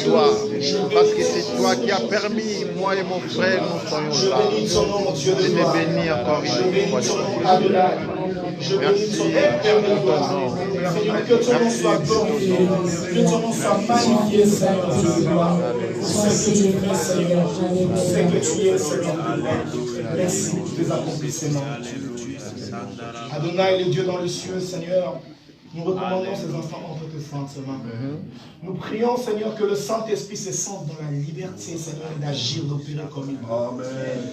toi. Parce que c'est toi qui as permis, moi et mon frère, nous soyons là. Je te bénis encore une fois. Merci pour ton nom. Seigneur, que ton nom soit glorifié, que ton nom soit magnifié, Seigneur. Pour ce que tu fais, Seigneur. Pour ce que tu es, Seigneur. Merci pour tes accomplissements. Adonai, le Dieu dans les cieux, Seigneur. Nous recommandons ces enfants entre tes saintes mains. Nous prions, Seigneur, que le Saint-Esprit se sente dans la liberté, Seigneur, d'agir, d'opérer comme il veut.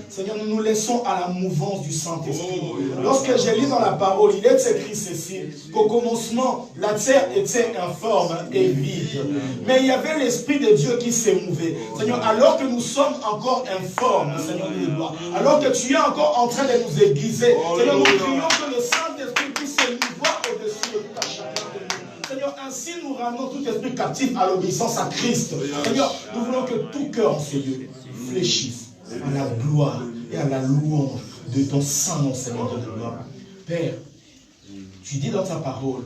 Seigneur, nous nous laissons à la mouvance du Saint-Esprit. Lorsque j'ai lu dans la parole, il est écrit ceci, qu'au commencement, la terre était informe et vide. Mais il y avait l'Esprit de Dieu qui s'est mouvé. Seigneur, alors que nous sommes encore informes, Seigneur, alors que tu es encore en train de nous aiguiser, Seigneur, nous prions que le Saint-Esprit puisse se mouvoir au-dessus de ta chacun de nous. Seigneur, ainsi nous ramenons tout esprit captif à l'obéissance à Christ. Seigneur, nous voulons que tout cœur en ce lieu fléchisse à la gloire et à la louange de ton saint nom, Seigneur de gloire. Père, tu dis dans ta parole,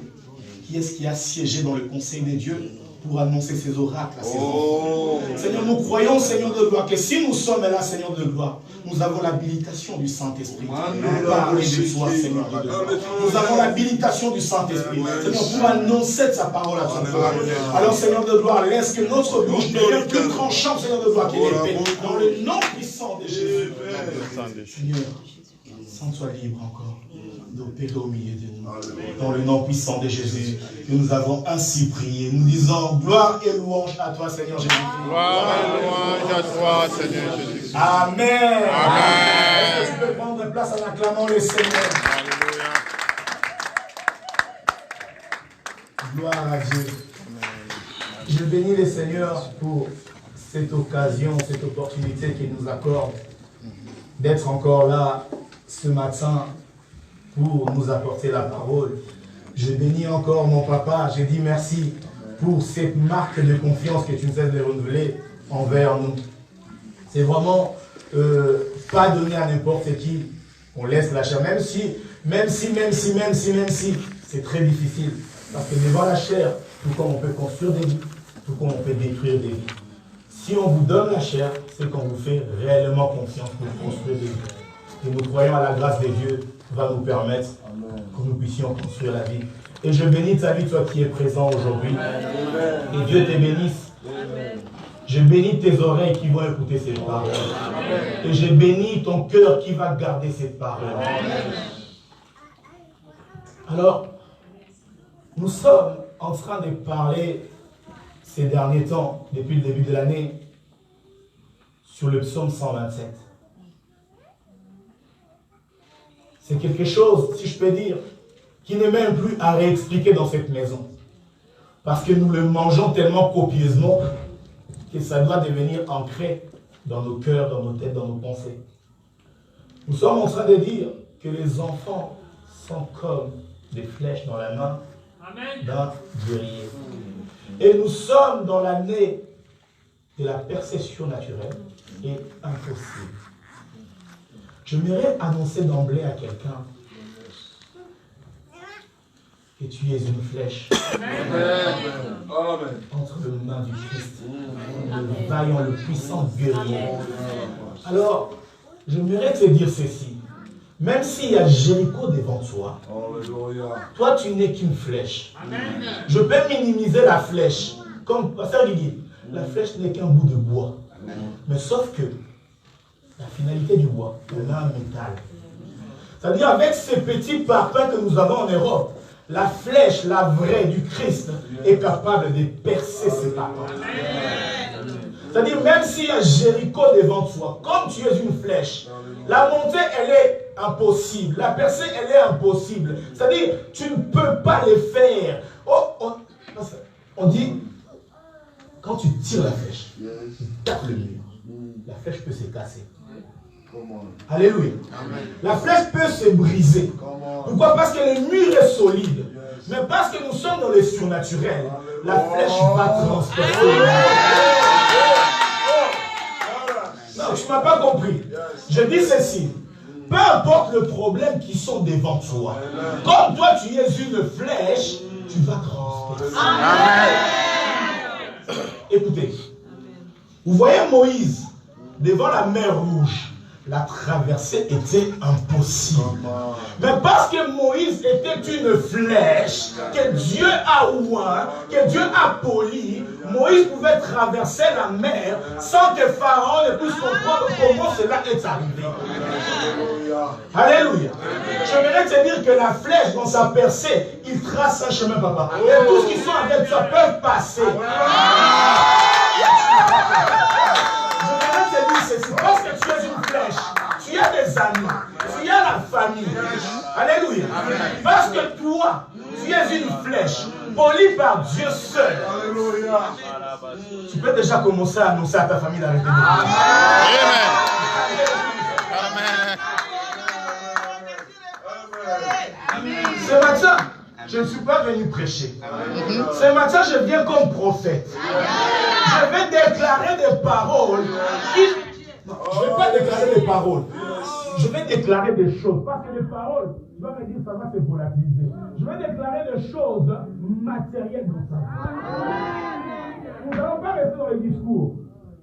qui est-ce qui a siégé dans le conseil des dieux pour annoncer ces oracles à ces enfants. Seigneur, nous croyons, Seigneur de gloire, que si nous sommes là, Seigneur de gloire, nous avons l'habilitation du Saint-Esprit pour parler de toi, Seigneur de gloire. Nous avons l'habilitation du Saint-Esprit, Seigneur, pour annoncer ta parole à ton peuple. Alors, Seigneur de gloire, laisse que notre bouche devienne plus tranchante, Seigneur de gloire, qu'il est dans le nom puissant de Jésus. Seigneur, sens-toi libre encore d'opérer au milieu de nous. Dans le nom puissant de Jésus, que nous avons ainsi prié. Nous disons gloire et louange à toi, Seigneur Jésus. Gloire et louange à toi, Seigneur Jésus. Amen. Amen. Est-ce que tu peux prendre place en acclamant le Seigneur? Alléluia. Gloire à Dieu. Je bénis le Seigneur pour cette occasion, cette opportunité qu'il nous accorde d'être encore là ce matin pour nous apporter la parole. Je bénis encore mon papa. Je dis merci pour cette marque de confiance que tu nous aides de renouveler envers nous. C'est vraiment pas donné à n'importe qui. On laisse la chair, même si, c'est très difficile. Parce que devant la chair, tout comme on peut construire des vies, tout comme on peut détruire des vies. Si on vous donne la chair, c'est qu'on vous fait réellement confiance pour construire des vies. Et nous croyons à la grâce de Dieu va nous permettre que nous puissions construire la vie. Et je bénis ta vie, toi qui es présent aujourd'hui. Et Dieu te bénisse. Je bénis tes oreilles qui vont écouter ces paroles. Et je bénis ton cœur qui va garder ces paroles. Alors, nous sommes en train de parler ces derniers temps, depuis le début de l'année, sur le psaume 127. C'est quelque chose, si je peux dire, qui n'est même plus à réexpliquer dans cette maison. Parce que nous le mangeons tellement copieusement que ça doit devenir ancré dans nos cœurs, dans nos têtes, dans nos pensées. Nous sommes en train de dire que les enfants sont comme des flèches dans la main d'un guerrier. Et nous sommes dans l'année de la perception naturelle et impossible. J'aimerais annoncer d'emblée à quelqu'un que tu es une flèche entre les mains du Christ, le vaillant, le puissant guerrier. Alors, j'aimerais te dire ceci. Même s'il y a Jéricho devant toi, toi tu n'es qu'une flèche. Je peux minimiser la flèche. Comme Pasteur dit, la flèche n'est qu'un bout de bois. Mais sauf que la finalité du bois, on a un métal. C'est-à-dire avec ces petits parpaings que nous avons en Europe, la flèche, la vraie du Christ, est capable de percer ces parpaings. C'est-à-dire même s'il y a Jéricho devant toi, comme tu es une flèche, la montée, elle est impossible. La percée, elle est impossible. C'est-à-dire, tu ne peux pas le faire. On dit, quand tu tires la flèche, tu tapes le mur. La flèche peut se casser. Alléluia. La flèche peut se briser. Pourquoi? Parce que le mur est solide. Mais parce que nous sommes dans le surnaturel, la flèche va transpercer. Non, tu ne m'as pas compris. Je dis ceci. Peu importe le problème qui sont devant toi, comme toi tu es une flèche, tu vas transpercer. Écoutez, vous voyez Moïse devant la mer Rouge. La traversée était impossible. Mais parce que Moïse était une flèche que Dieu a oint, que Dieu a poli, Moïse pouvait traverser la mer sans que Pharaon ne puisse comprendre comment cela est arrivé. Alléluia. J'aimerais te dire que la flèche dans sa percée, il trace un chemin, papa. Et tous qui sont avec toi peuvent passer. J'aimerais te dire ceci, parce que tu es une flèche, tu as des amis, tu as la famille. Alléluia. Parce que toi, tu es une flèche, polie par Dieu seul. Tu peux déjà commencer à annoncer à ta famille d'arrêter de Amen. Ce matin, je ne suis pas venu prêcher. Ce matin, je viens comme prophète. Je vais déclarer des paroles. Non, je ne vais pas déclarer des paroles. Je vais déclarer des choses. Parce que les paroles, tu vas me dire, ça va se volatiliser. Je vais déclarer des choses matérielles dans ta vie. Nous n'allons pas rester dans les discours,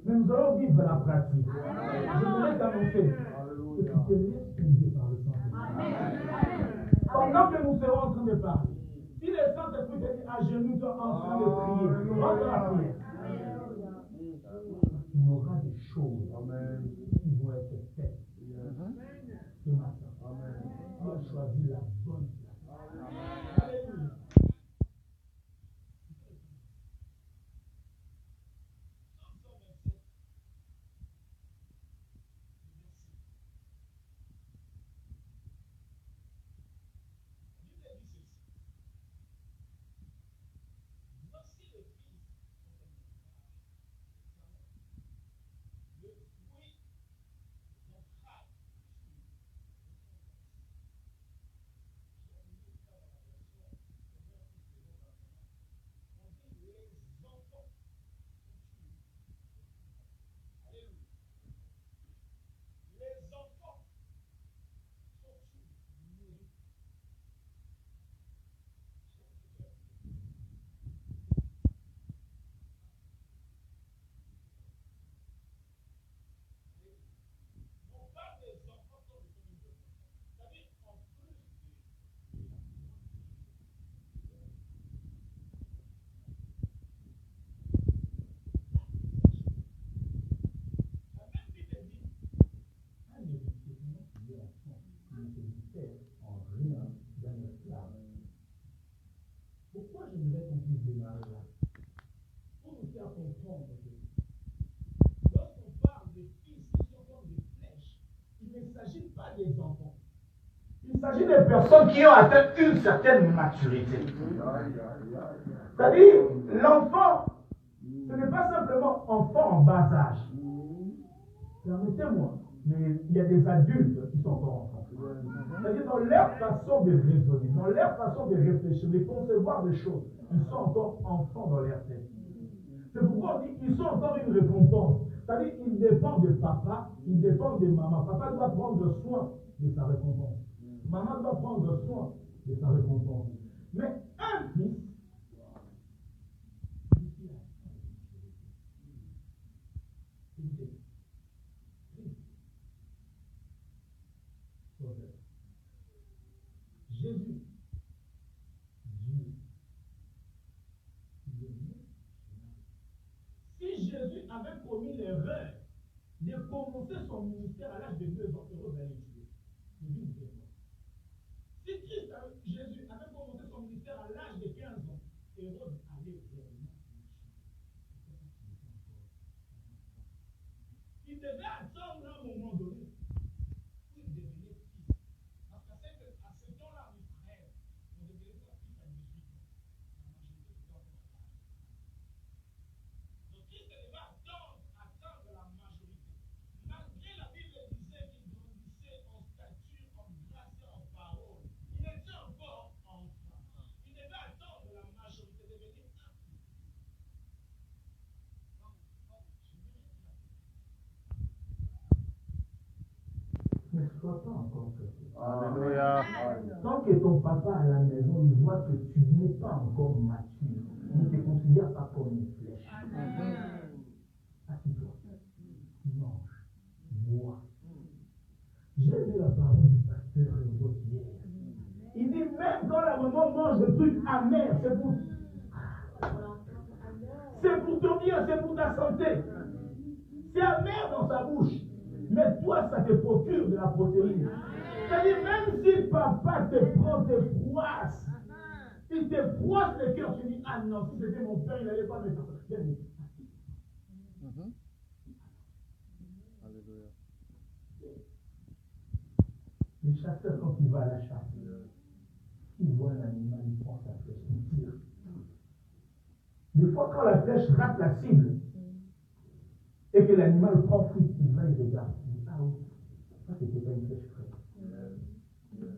mais nous allons vivre la pratique. Je voudrais t'annoncer que tu te laisses conduire par le Saint-Esprit. Pendant que nous serons en train de parler, si le Saint-Esprit te dit à genoux, tu es en train de prier, rentre la prière. Il y aura des choses qui vont être faites ce matin. Tu as choisi la bonne place. Alléluia. Pourquoi je voudrais qu'on puisse démarrer là? Pour nous faire comprendre que lorsqu'on parle des fils qui sont comme des flèches, il ne s'agit pas des enfants. Il s'agit des personnes qui ont atteint une certaine maturité. C'est-à-dire, l'enfant, ce n'est pas simplement enfant en bas âge. Permettez-moi, mais il y a des adultes qui sont encore enfants. C'est-à-dire dans leur façon de raisonner, dans leur façon de réfléchir, de concevoir des choses, ils sont encore enfants dans leur tête. C'est pourquoi on dit qu'ils sont encore une récompense. C'est-à-dire qu'ils dépendent de papa, ils dépendent de maman. Papa doit prendre soin de sa récompense. Maman doit prendre soin de sa récompense. Mais un fils, Jésus, si Jésus avait commis l'erreur de commencer son ministère à l'âge de 2 ans, Hérode allait le tuer. Si Jésus avait commencé son ministère à l'âge de 15 ans, Hérode allait vraiment le tuer. Il devait attendre un moment donné où il devenait fils. Parce qu'à ce temps-là, mes frères, on devenait pas fils à 18 ans. Donc Christ devait attendre la majorité. Malgré la Bible disait qu'il grandissait en stature, en grâce et en parole, il était encore enfant. Il devait attendre la majorité, devenir un fils. Ne sois pas encore pressé. Tant que ton papa à la maison, il voit que tu n'es pas encore mature. ne te considère pas comme une flèche. Assis-toi, mange, bois. J'ai lu la parole du pasteur hier. Il dit même quand la maman mange des trucs amers, c'est pour ton bien, c'est pour ta santé. C'est amer dans sa bouche. Mais toi, ça te procure de la protéine. C'est-à-dire, même si papa te prend tes froisses, il te froisse le cœur, tu dis, ah non, si c'était mon père, il n'allait pas me faire ça. Les chasseurs, quand ils vont à la chasse, ils voient un animal, ils prend sa flèche, ils tirent. Des fois, quand la flèche rate la cible, et que l'animal prend fuite, il va, il regarde, il dit, ah oui, ça c'était pas une flèche fraîche.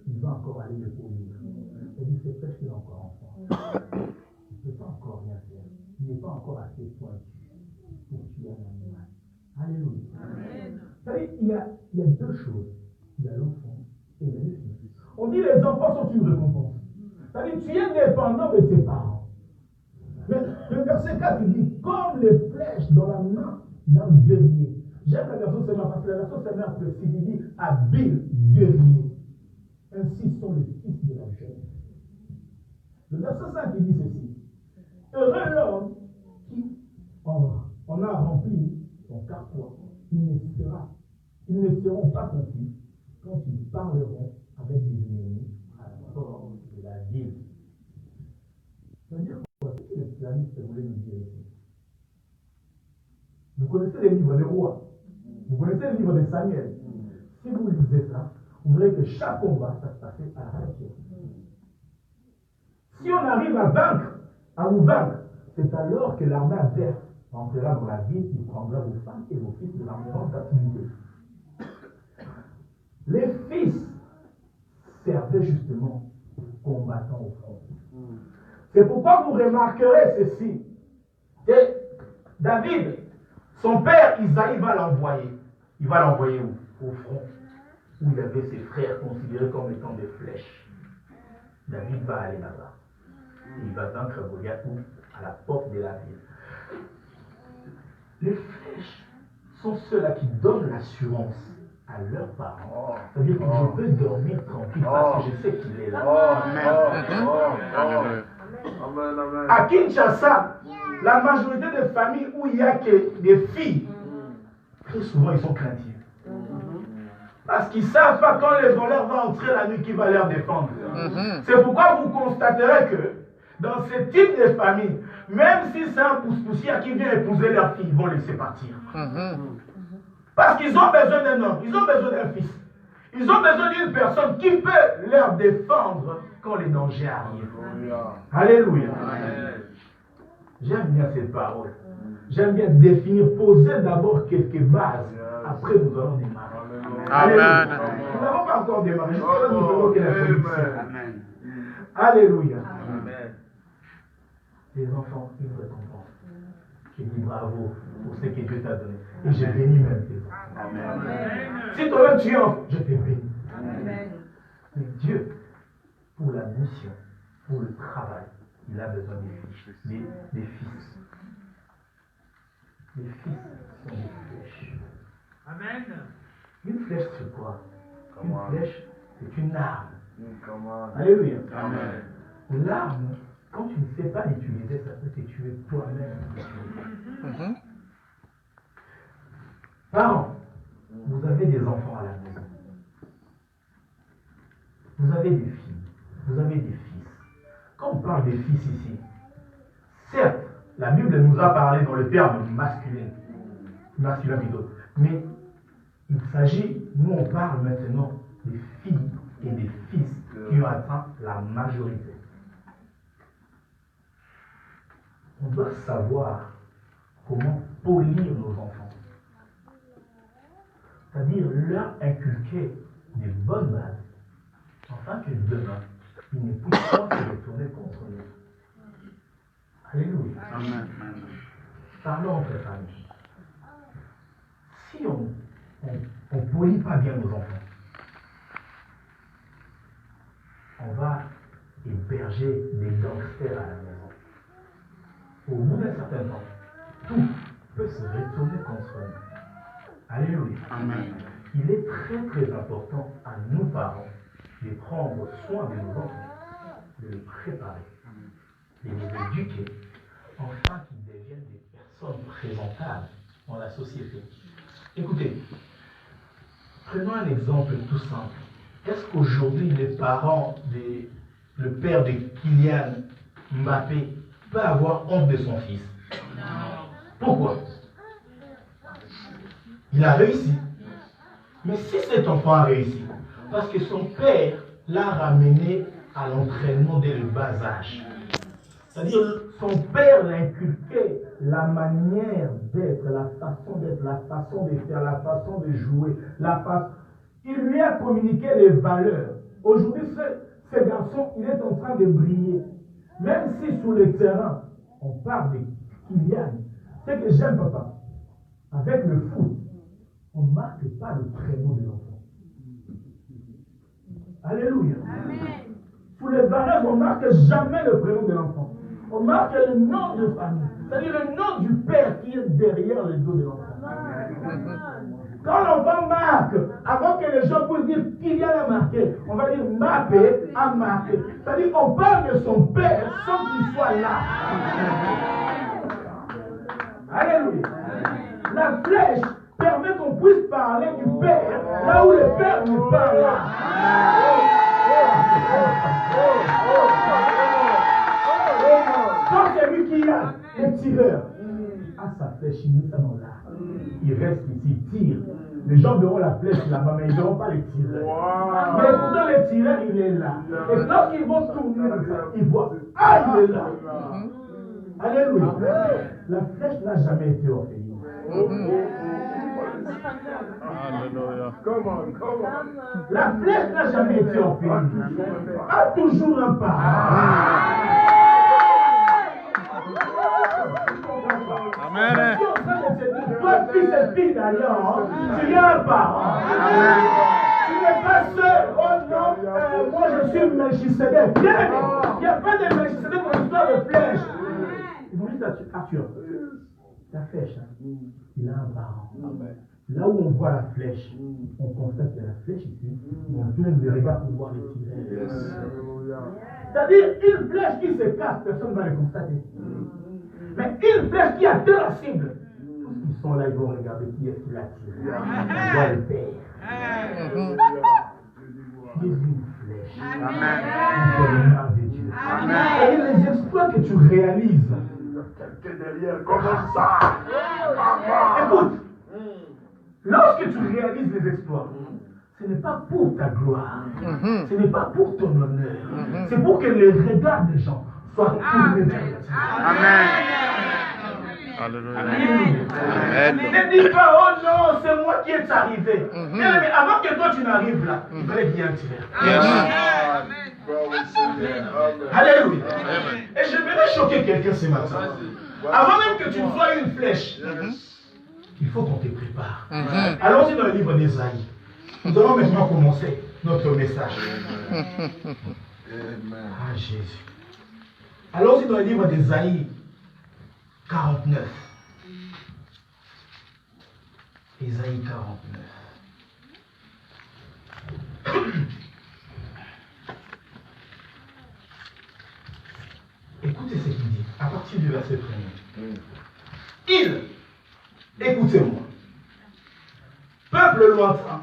Il va encore aller le poursuivre. Il dit, cette flèche, il est encore enfant. Il ne peut pas encore rien faire. Il n'est pas encore assez pointu pour tuer un animal. Alléluia. C'est-à-dire, il y a deux choses. Il y a l'enfant et il y a le fils. On dit les enfants sont une récompense. C'est-à-dire, tu es dépendant de tes parents. Mais le verset 4, il dit, comme les flèches dans la main d'un guerrier. J'aime la version Seigneur parce que la version Seigneur précise, il dit, habile guerrier. Ainsi sont les fils de la jeunesse. Le verset 5, il dit ceci. Heureux l'homme qui en a rempli son carquois. Ils ne seront pas confus quand ils parleront avec des ennemis à la porte de la ville. C'est-à-dire quoi? Qu'est-ce que le psalmiste voulait nous dire ici? Vous connaissez les livres des rois. Vous connaissez les livres de Samuel. Si vous lisez ça, vous verrez que chaque combat, ça se passait à la frontière. Si on arrive à vous vaincre, c'est alors que l'armée adverse entrera dans la ville, il prendra vos femmes et vos fils de l'armée en captivité. Les fils servaient justement aux combattants au front. C'est pourquoi vous remarquerez ceci, que David, son père Isaïe va l'envoyer. Il va l'envoyer où? Au front, où il avait ses frères considérés comme étant des flèches. David va aller là-bas. Il va vaincre Goliath à la porte de la ville. Les flèches sont ceux-là qui donnent l'assurance à leurs parents. C'est-à-dire que je peux dormir tranquille parce que je sais qu'il est là. À Kinshasa, la majorité des familles où il n'y a que des filles, très souvent ils sont craintifs. Parce qu'ils ne savent pas quand les voleurs vont entrer la nuit qui va leur défendre. C'est pourquoi vous constaterez que dans ce type de famille, même si c'est un pousse-poussière qui vient épouser leur fille, ils vont laisser partir. Parce qu'ils ont besoin d'un homme, ils ont besoin d'un fils. Ils ont besoin d'une personne qui peut leur défendre quand les dangers arrivent. Alléluia. J'aime bien cette parole. J'aime bien définir, poser d'abord quelques bases. Après, nous allons démarrer. Alléluia. Nous n'avons pas encore démarré. Alléluia. Les enfants, ils nous récompensent. Je dis bravo pour ce que Dieu t'a donné. Et je bénis même tes enfants. Si toi-même tu es enfant, je te bénis. Mais Dieu, pour la mission, pour le travail, il a besoin des fils. Les fils sont des flèches. Amen. Une flèche, c'est quoi? Une flèche, c'est une arme. Alléluia. Amen. L'arme, quand tu ne sais pas l'utiliser, ça peut te tuer toi-même. Parents, vous avez des enfants à la maison. Vous avez des filles. Vous avez des fils. Quand on parle des fils ici, certes, la Bible nous a parlé dans le terme masculin plutôt, mais il s'agit, nous on parle maintenant des filles et des fils qui ont atteint la majorité. On doit savoir comment polir nos enfants. C'est-à-dire leur inculquer des bonnes bases, afin que demain, ils ne puissent pas se retourner contre nous. Alléluia. Amen. Parlons entre familles. Si on ne polit pas bien nos enfants, on va héberger des gangsters à la maison. au bout d'un certain temps, tout peut se retourner contre nous. Alléluia. Amen. Il est très très important à nous parents de prendre soin de nos enfants, de les préparer, de les éduquer, afin qu'ils deviennent des personnes présentables dans la société. Écoutez, prenons un exemple tout simple. Est-ce qu'aujourd'hui les parents, le père de Kylian Mbappé peut avoir honte de son fils? Pourquoi? Il a réussi. Mais si cet enfant a réussi, parce que son père l'a ramené à l'entraînement dès le bas âge. C'est-à-dire, son père l'a inculqué la manière d'être, la façon de faire, la façon de jouer, il lui a communiqué les valeurs. Aujourd'hui, ce garçon, il est en train de briller. Même si sur le terrain, on parle de Kylian, c'est que j'aime papa. Avec le foot, on ne marque pas le prénom de l'enfant. Alléluia. Amen. Pour les valeurs, on ne marque jamais le prénom de l'enfant. On marque le nom de famille. C'est-à-dire le nom du père qui est derrière le dos de l'enfant. Quand l'enfant marque, avant que les gens puissent dire Kylian a marqué, on va dire Mbappé a marqué. C'est-à-dire qu'on parle de son père sans qu'il soit là. Alléluia. La flèche permet qu'on puisse parler du père là où le père nous parle. Quand c'est lui qui a le tireur, à sa flèche, il met ça dans l'arc. Il reste ici, il tire. Les gens verront la flèche là-bas, mais ils ne verront pas le tireur. Mais pourtant, le tireur, il est là. Et lorsqu'ils vont tourner comme ça, ils voient, ah, il est là. Alléluia. La flèche n'a jamais été orpheline. Alléluia. La flèche n'a jamais été orpheline. A toujours un parent. Amen. Toi, fils et fille d'ailleurs, tu as un parent. Tu n'es pas seul. Oh non, moi je suis Melchisedec. Bien, il n'y a pas de Melchisedec pour l'histoire de flèche. Ils vont dire Arthur, la flèche, il a un parent. Là où on voit la flèche, on constate qu'il y a la flèche ici, mais on tourne le regard pour voir les tirets. C'est-à-dire, une flèche qui se casse, personne ne va le constater. Mais une flèche qui atteint la cible, ils sont là, ils vont regarder qui est-ce qui l'a tiré. On voit le père. Jésus, une flèche. Amen. De Dieu. Et les exploits que tu réalises, quelqu'un derrière, comment ça? Écoute, lorsque tu réalises les exploits, ce n'est pas pour ta gloire, ce n'est pas pour ton honneur, c'est pour que les regards des gens soient tournés vers toi. Amen. Alléluia. Amen. Ne dis pas, oh non, c'est moi qui est arrivé. Mais avant que toi tu n'arrives là, il fallait bien tirer. Alléluia. Et je vais choquer quelqu'un ce matin. Avant même que tu sois une flèche, il faut qu'on te prépare. Allons-y dans le livre d'Ésaïe. Nous allons maintenant commencer notre message. Ah Jésus. Allons-y dans le livre d'Ésaïe 49. Ésaïe 49. Écoutez ce qu'il dit à partir du verset 1er. Écoutez-moi, peuple lointain,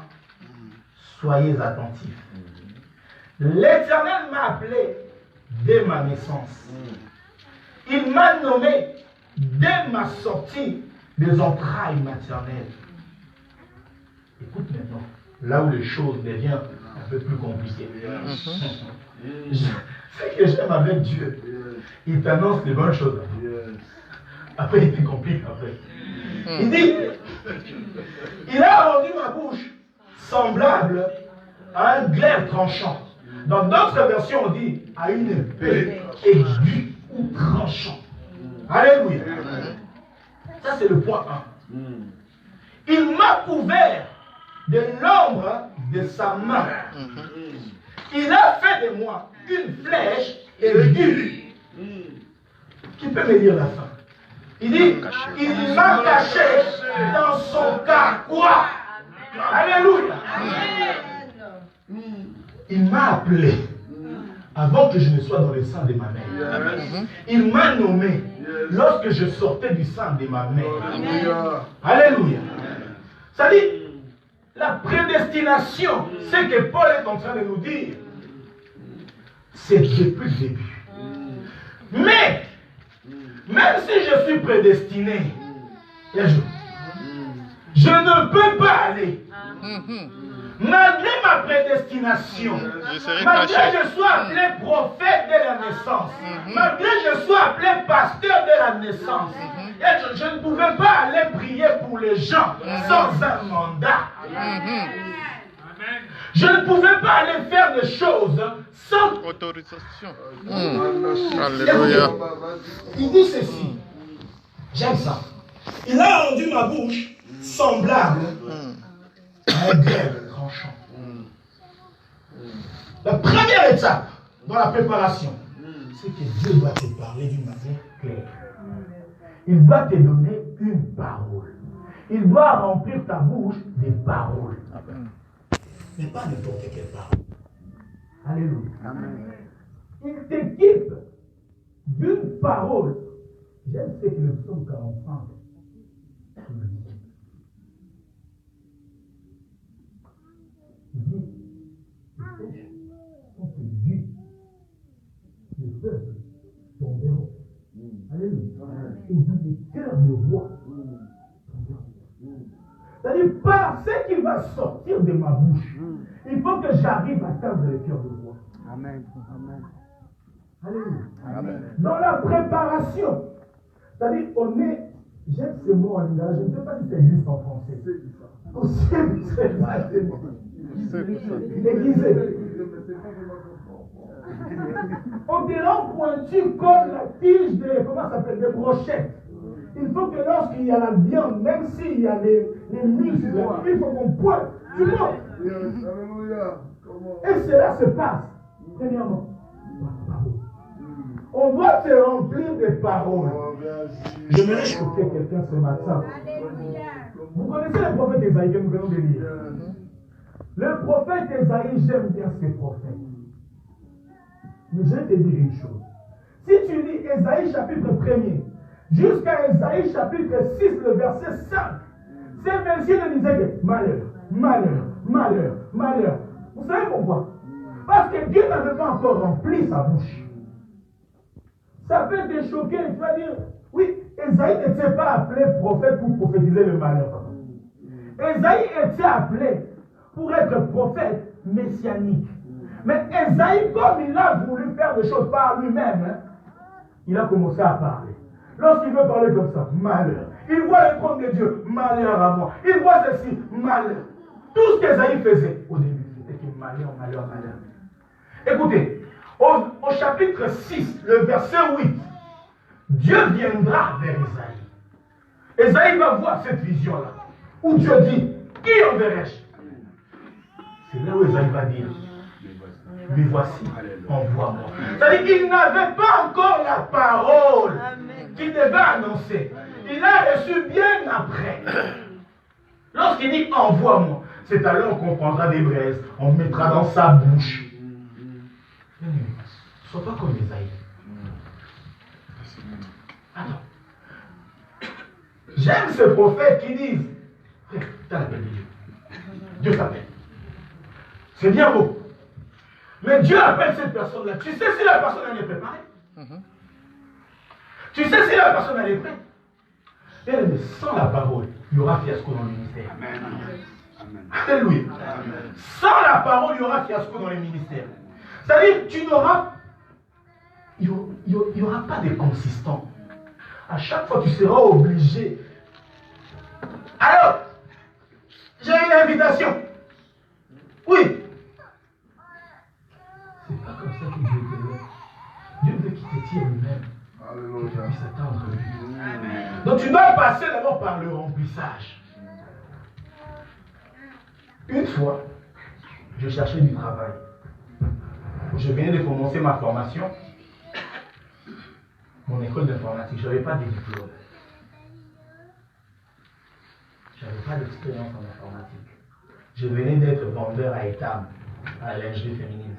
soyez attentifs. L'Éternel m'a appelé dès ma naissance. Il m'a nommé dès ma sortie des entrailles maternelles. Écoute maintenant, là où les choses deviennent un peu plus compliquées. Ce que j'aime avec Dieu, il t'annonce les bonnes choses. Après, il te complique après. Il dit, il a rendu ma bouche semblable à un glaive tranchant. Dans d'autres versions, on dit à une épée aiguë ou tranchant. Alléluia. Ça, c'est le point 1. Il m'a couvert de l'ombre de sa main. Il a fait de moi une flèche aiguë. Qui peut me dire la fin? Il dit, il m'a caché dans son carquois. Alléluia. Il m'a appelé avant que je ne sois dans le sein de ma mère. Il m'a nommé lorsque je sortais du sein de ma mère. Alléluia. Ça dit, la prédestination, c'est que Paul est en train de nous dire, c'est depuis le début. Mais, même si je suis prédestiné, je ne peux pas aller. Malgré ma prédestination, malgré que je sois appelé prophète dès la naissance, malgré que je sois appelé pasteur dès la naissance, je ne pouvais pas aller prier pour les gens sans un mandat. Je ne pouvais pas aller faire des choses sans autorisation. Alléluia. Il dit ceci. J'aime ça. Il a rendu ma bouche semblable à un glaive tranchant. La première étape dans la préparation, c'est que Dieu doit te parler d'une manière claire. Il doit te donner une parole. Il doit remplir ta bouche des paroles. Mais pas n'importe quelle parole. Alléluia. Amen. Il t'équipe d'une parole. J'aime ce que le psaume 45 dit. Il dit, les pêches sont perdus. Le peuple tomberont. Alléluia. Et dit, les cœurs de roi tomberont. C'est-à-dire, par ce qui va sortir de ma bouche, il faut que j'arrive à atteindre le cœur de roi. Amen. Amen. Alléluia. Amen. Dans la préparation, c'est-à-dire, on est, j'aime ce mot en lingala, je ne sais pas si ça existe en français. Déguisé. On te rend pointu comme la tige de, comment ça s'appelle, des brochettes. Il faut que lorsqu'il y a la viande, même s'il y a les muscles, il faut qu'on pointe. Tu vois? Et cela se passe. Premièrement, on doit te remplir des paroles. Je me laisse choquer quelqu'un ce matin. Vous connaissez le prophète Esaïe que nous venons de lire. Le prophète Esaïe, j'aime bien ce prophète. Mais je vais te dire une chose. Si tu lis Esaïe chapitre 1er, jusqu'à Esaïe chapitre 6, le verset 5, ces versets ne disaient que malheur, malheur, malheur, malheur. Vous savez pourquoi? Parce que Dieu n'avait pas encore rempli sa bouche. Ça peut te choquer, tu vas dire, oui, Esaïe n'était pas appelé prophète pour prophétiser le malheur. Esaïe était appelé pour être prophète messianique. Mais Esaïe, comme il a voulu faire des choses par lui-même, il a commencé à parler. Lorsqu'il veut parler comme ça, malheur. Il voit le trône de Dieu, malheur à moi. Il voit ceci, malheur. Tout ce qu'Esaïe faisait au début, c'était que malheur, malheur, malheur. Écoutez, au chapitre 6, le verset 8, Dieu viendra vers Esaïe. Esaïe va voir cette vision-là, où Dieu dit, qui enverrai-je? C'est là où Esaïe va dire, mais voici, envoie-moi. C'est-à-dire qu'il n'avait pas encore la parole qu'il devait annoncer. Il a reçu bien après. Lorsqu'il dit envoie-moi, c'est alors qu'on prendra des braises, on mettra dans sa bouche. Ne sois pas comme Esaïe. Attends. J'aime ce prophète qui dit frère, tu as l'appel de Dieu. Dieu t'appelle. C'est bien beau. Mais Dieu appelle cette personne-là. Tu sais si la personne elle est préparée. Tu sais si la personne elle est prête. Et sans la parole, il y aura fiasco dans le ministère. Amen. Alléluia. Sans la parole, il y aura fiasco dans les ministères. C'est-à-dire, tu n'auras. Il n'y aura pas de consistant. À chaque fois, tu seras obligé. Alors, j'ai une invitation. Oui. C'est pas comme ça que Dieu te laisse. Dieu veut qu'il te tire lui-même. Pour que tu puisses atteindre lui. Donc tu dois passer d'abord par le remplissage. Une fois, je cherchais du travail. Je venais de commencer ma formation. Mon école d'informatique, je n'avais pas de diplôme. Je n'avais pas d'expérience en informatique. Je venais d'être vendeur à Etam, à la lingerie féminine.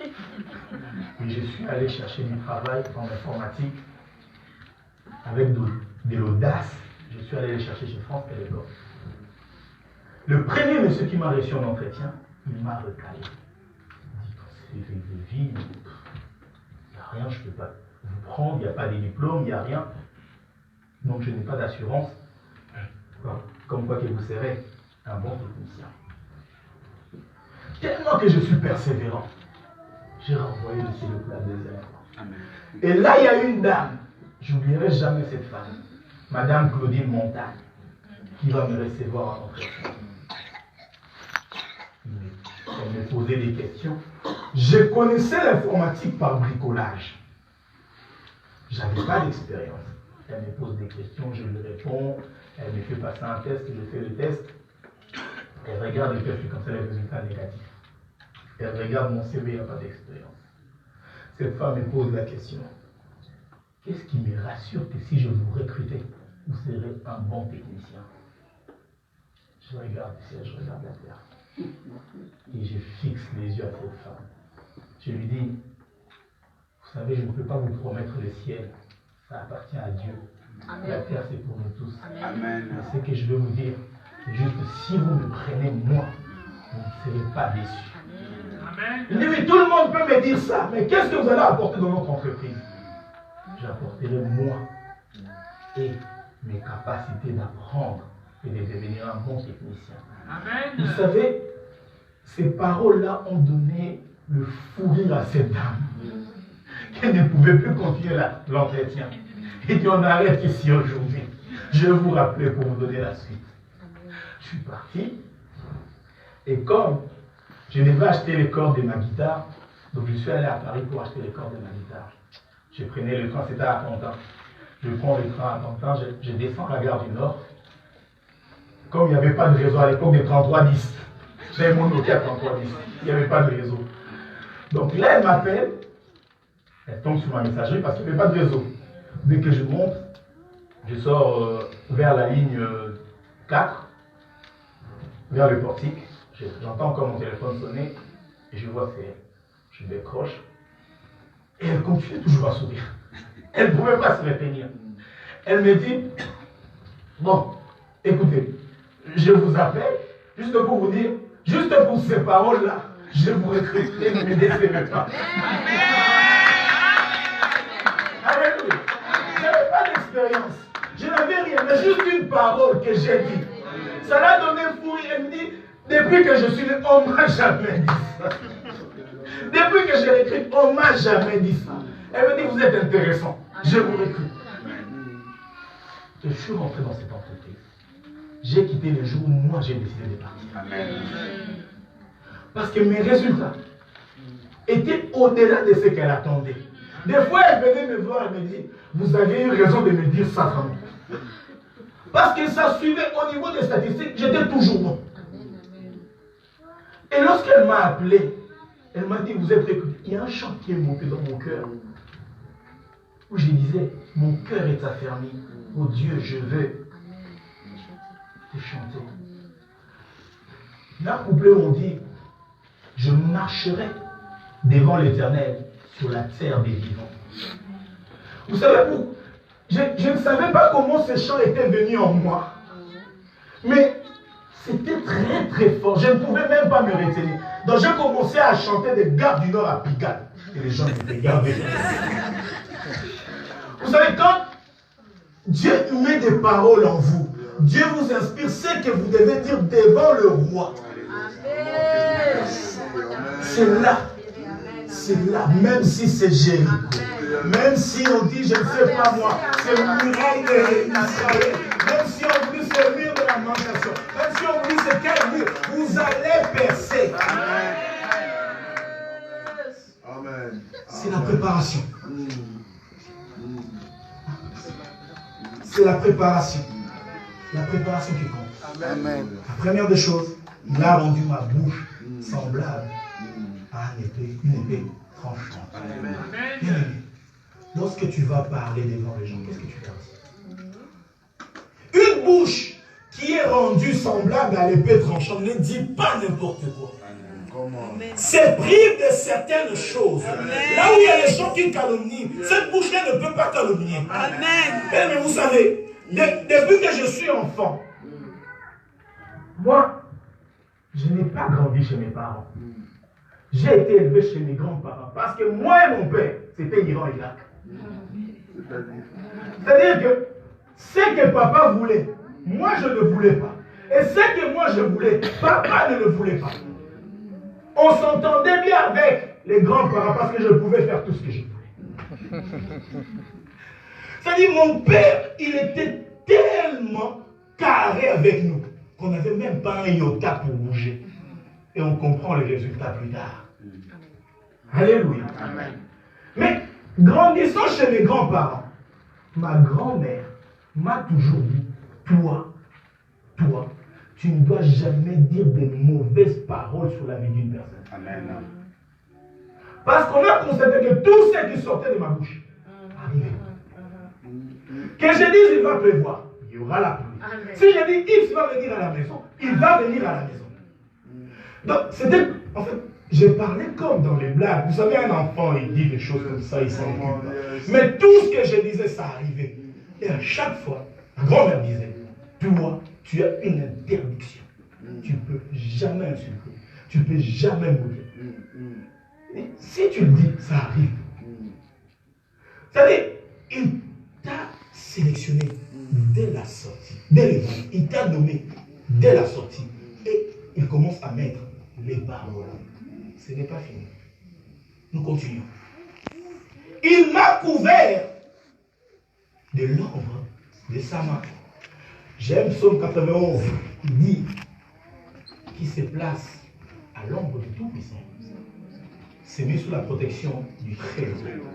Et je suis allé chercher du travail en informatique avec de l'audace. Je suis allé les chercher chez France Télécom. Le premier monsieur qui m'a reçu en entretien, il m'a recalé. Il dit, ton CV de vie, il n'y a rien, je ne peux pas vous prendre, il n'y a pas de diplôme, il n'y a rien. Donc je n'ai pas d'assurance. Comme quoi que vous serez un bon technicien. Tellement que je suis persévérant, j'ai renvoyé le ciel pour la deuxième fois. Et là, il y a une dame, j'oublierai jamais cette femme, Madame Claudine Montagne, qui va me recevoir en entretien. Elle me posait des questions. Je connaissais l'informatique par bricolage. Je n'avais pas d'expérience. Elle me pose des questions, je lui réponds. Elle me fait passer un test, je fais le test. Elle regarde et puis elle fait comme ça les résultats négatifs. Elle regarde mon CV, il n'y a pas d'expérience. Cette femme me pose la question. Qu'est-ce qui me rassure que si je vous recrutais, vous serez un bon technicien? Je regarde le ciel, je regarde la terre. Et je fixe les yeux à cette femme. Je lui dis, vous savez, je ne peux pas vous promettre le ciel. Ça appartient à Dieu. Amen. La terre, c'est pour nous tous. Amen. Et ce que je veux vous dire, c'est juste si vous me prenez moi, vous ne serez pas déçus. Amen. Il dit, mais tout le monde peut me dire ça, mais qu'est-ce que vous allez apporter dans notre entreprise? J'apporterai moi et mes capacités d'apprendre et de devenir un bon technicien. Amen. Vous savez, ces paroles-là ont donné le fou rire à cette dame. Qu'elle ne pouvait plus continuer l'entretien. Il dit, on arrête ici aujourd'hui. Je vais vous rappeler pour vous donner la suite. Je suis parti. Et comme je devais acheter les cordes de ma guitare, donc je suis allé à Paris pour acheter les cordes de ma guitare. Je prenais le train, c'était à Pantin. Je prends le train à Pantin, je descends à la gare du Nord. Comme il n'y avait pas de réseau à l'époque des 3310, j'avais mon Nokia 3310, il n'y avait pas de réseau. Donc là, elle m'appelle, elle tombe sur ma messagerie parce qu'il n'y avait pas de réseau. Dès que je monte, je sors vers la ligne 4, vers le portique. J'entends encore mon téléphone sonner et je vois c'est elle. Je décroche et elle continue toujours à sourire. Elle ne pouvait pas se retenir. Elle me dit, bon, écoutez, je vous appelle juste pour vous dire, juste pour ces paroles-là, je vous recrute et ne me décevez pas. Alléluia. Je n'avais pas d'expérience. Je n'avais rien, mais juste une parole que j'ai dit. Ça l'a donné fou rire. Elle me dit, depuis que je suis né, on ne m'a jamais dit ça. Depuis que j'ai recrute, on ne m'a jamais dit ça. Elle me dit, vous êtes intéressant. Je vous recrute. Je suis rentré dans cette entreprise. J'ai quitté le jour où moi j'ai décidé de partir. Amen. Parce que mes résultats étaient au-delà de ce qu'elle attendait. Des fois, elle venait me voir et me dit, vous avez eu raison de me dire ça, vraiment. Parce que ça suivait au niveau des statistiques, j'étais toujours bon. Et lorsqu'elle m'a appelé, elle m'a dit, vous êtes écouté. Il y a un chant qui est monté dans mon cœur. Où je disais, mon cœur est affermi. Oh Dieu, je veux te chanter. Là, couplet, on dit, je marcherai devant l'Éternel sur la terre des vivants. Vous savez, je ne savais pas comment ce chant était venu en moi. Mais c'était très très fort. Je ne pouvais même pas me retenir. Donc j'ai commencé à chanter des Gares du Nord à Pigalle. Et les gens me regardaient. Vous savez, quand Dieu met des paroles en vous, Dieu vous inspire ce que vous devez dire devant le roi. C'est là, même si c'est Jéricho, même si on dit, je ne sais pas moi, c'est le muraille d'Israël, même si on dit c'est le mur de la lamentation, même si on dit c'est quel mur, vous allez percer. Amen. C'est la préparation. C'est la préparation. La préparation qui compte. Amen. La première des choses, il a rendu ma bouche semblable à une épée tranchante. Amen. Lorsque tu vas parler devant les gens, qu'est-ce que tu leur dis? Une bouche qui rendu semblable à l'épée tranchante. Ne dis pas n'importe quoi. C'est prive de certaines choses. Là où il y a les gens qui calomnient, cette bouche-là ne peut pas calomnier. Mais vous savez, depuis que je suis enfant, moi, je n'ai pas grandi chez mes parents. J'ai été élevé chez mes grands-parents. Parce que moi et mon père, c'était Iran et Irak. C'est-à-dire que ce que papa voulait, moi je ne voulais pas. Et ce que moi je voulais, papa ne le voulait pas. On s'entendait bien avec les grands-parents parce que je pouvais faire tout ce que je voulais. C'est-à-dire mon père, il était tellement carré avec nous qu'on n'avait même pas un iota pour bouger. Et on comprend les résultats plus tard. Alléluia. Amen. Mais grandissant chez mes grands-parents, ma grand-mère m'a toujours dit, toi, tu ne dois jamais dire de mauvaises paroles sur la vie d'une personne. Amen. Parce qu'on a constaté que tout ce qui sortait de ma bouche arrivait. Que je dise il va pleuvoir, il y aura la pluie. Amen. Si je dis X va venir à la maison, il va venir à la maison. Donc c'était, en fait, je parlais comme dans les blagues. Vous savez, un enfant, il dit des choses comme ça, il s'en occupe. Mais tout ce que je disais, ça arrivait. Et à chaque fois, ma grand-mère disait, toi, tu as une interdiction. Tu ne peux jamais insulter. Tu ne peux jamais mourir. Et si tu le dis, ça arrive. C'est-à-dire, il t'a sélectionné dès la sortie, dès le ventre. Il t'a nommé dès la sortie. Et il commence à mettre les paroles. Ce n'est pas fini. Nous continuons. Il m'a couvert de l'ombre de sa main. J'aime Psaume 91. Il dit qu'il se place à l'ombre du Tout-Puissant. C'est mis sous la protection du Très-Haut.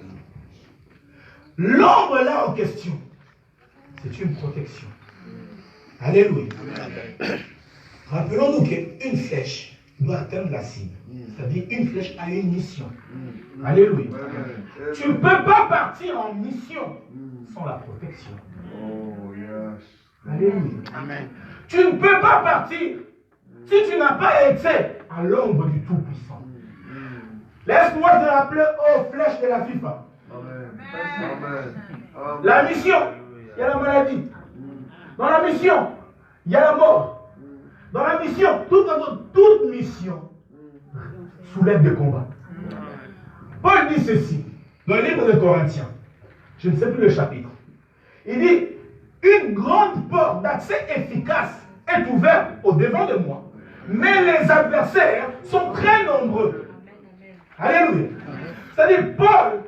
L'ombre là en question, c'est une protection. Alléluia. Rappelons-nous qu'une flèche doit atteindre la cible. C'est-à-dire une flèche a une mission. Alléluia. Tu ne peux pas partir en mission sans la protection. Alléluia. Amen. Tu ne peux pas partir si tu n'as pas été à l'ombre du Tout-Puissant. Laisse-moi te rappeler aux flèches de la FIFA. Amen. La mission, il y a la maladie. Dans la mission, il y a la mort. Dans la mission, toute mission soulève des combats. Paul dit ceci, dans le livre de Corinthiens, je ne sais plus le chapitre. Il dit, une grande porte d'accès efficace est ouverte au-devant de moi, mais les adversaires sont très nombreux. Alléluia. C'est-à-dire, Paul,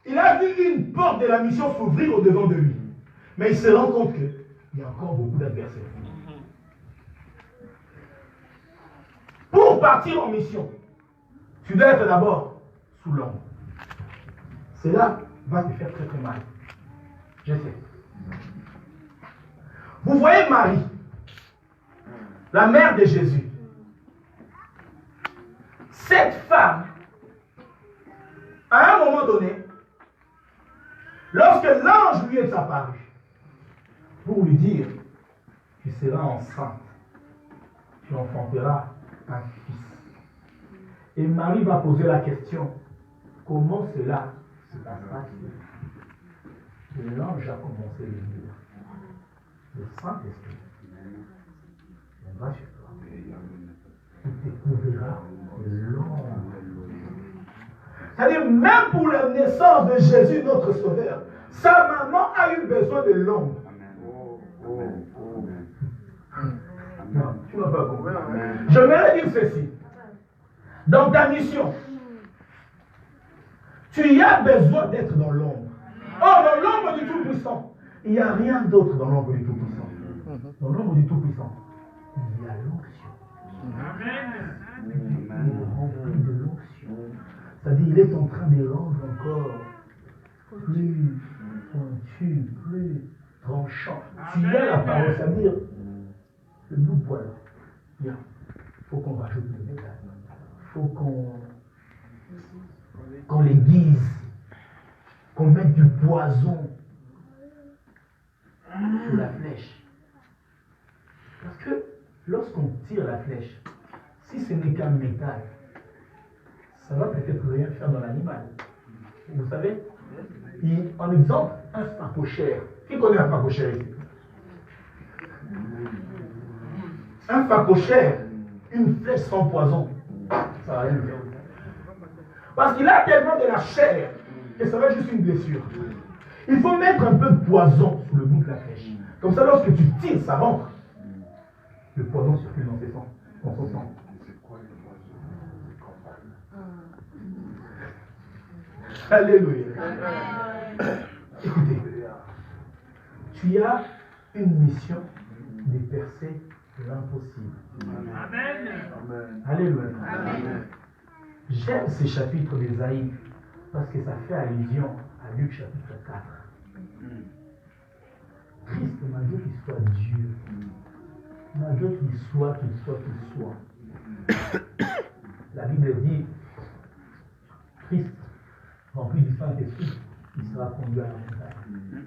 il a vu une porte de la mission s'ouvrir au-devant de lui, mais il se rend compte qu'il y a encore beaucoup d'adversaires. Pour partir en mission, tu dois être d'abord sous l'ombre. Cela va te faire très très mal. Je sais. Vous voyez Marie, la mère de Jésus. Cette femme, à un moment donné, lorsque l'ange lui est apparu, pour lui dire, tu seras enceinte, tu enfanteras un fils. Et Marie va poser la question, comment cela se passera-t-il? L'ange a commencé à lui dire, le Saint-Esprit viendra chez toi. Il te couvrira de l'ombre. C'est-à-dire, même pour la naissance de Jésus, notre Sauveur, sa maman a eu besoin de l'ombre. Non, tu ne m'as pas compris. Je vais dire ceci. Dans ta mission, tu as besoin d'être dans l'ombre. Or, dans l'ombre du Tout-Puissant, il n'y a rien d'autre dans l'ombre du Tout-Puissant. Dans l'ombre du Tout-Puissant, il y a l'onction. Il est rempli de l'onction. C'est-à-dire, il est en train de rendre encore plus pointu, plus tranchant. Tu as la parole, c'est-à-dire, le bout de poil. Bien. Il faut qu'on rajoute le métal. Il faut qu'on l'aiguise, qu'on mette du poison sur la flèche. Parce que lorsqu'on tire la flèche, si ce n'est qu'un métal, ça va peut-être rien faire dans l'animal. Vous savez, en exemple, un phacochère. Qui connaît un phacochère ici? Un phacochère, une flèche sans poison, ça va rien faire. Parce qu'il a tellement de la chair que ça va juste une blessure. Il faut mettre un peu de poison sur le bout de la flèche. Comme ça, lorsque tu tires, ça rentre. Le poison circule dans son sang. Alléluia. Écoutez, tu as une mission de percer l'impossible. Amen. Alléluia. Amen. J'aime ces chapitres d'Ésaïe parce que ça fait allusion à Luc chapitre 4. Christ, malgré qu'il soit Dieu, malgré qu'il soit, la Bible dit, Christ, rempli du Saint-Esprit, il sera conduit à la montagne.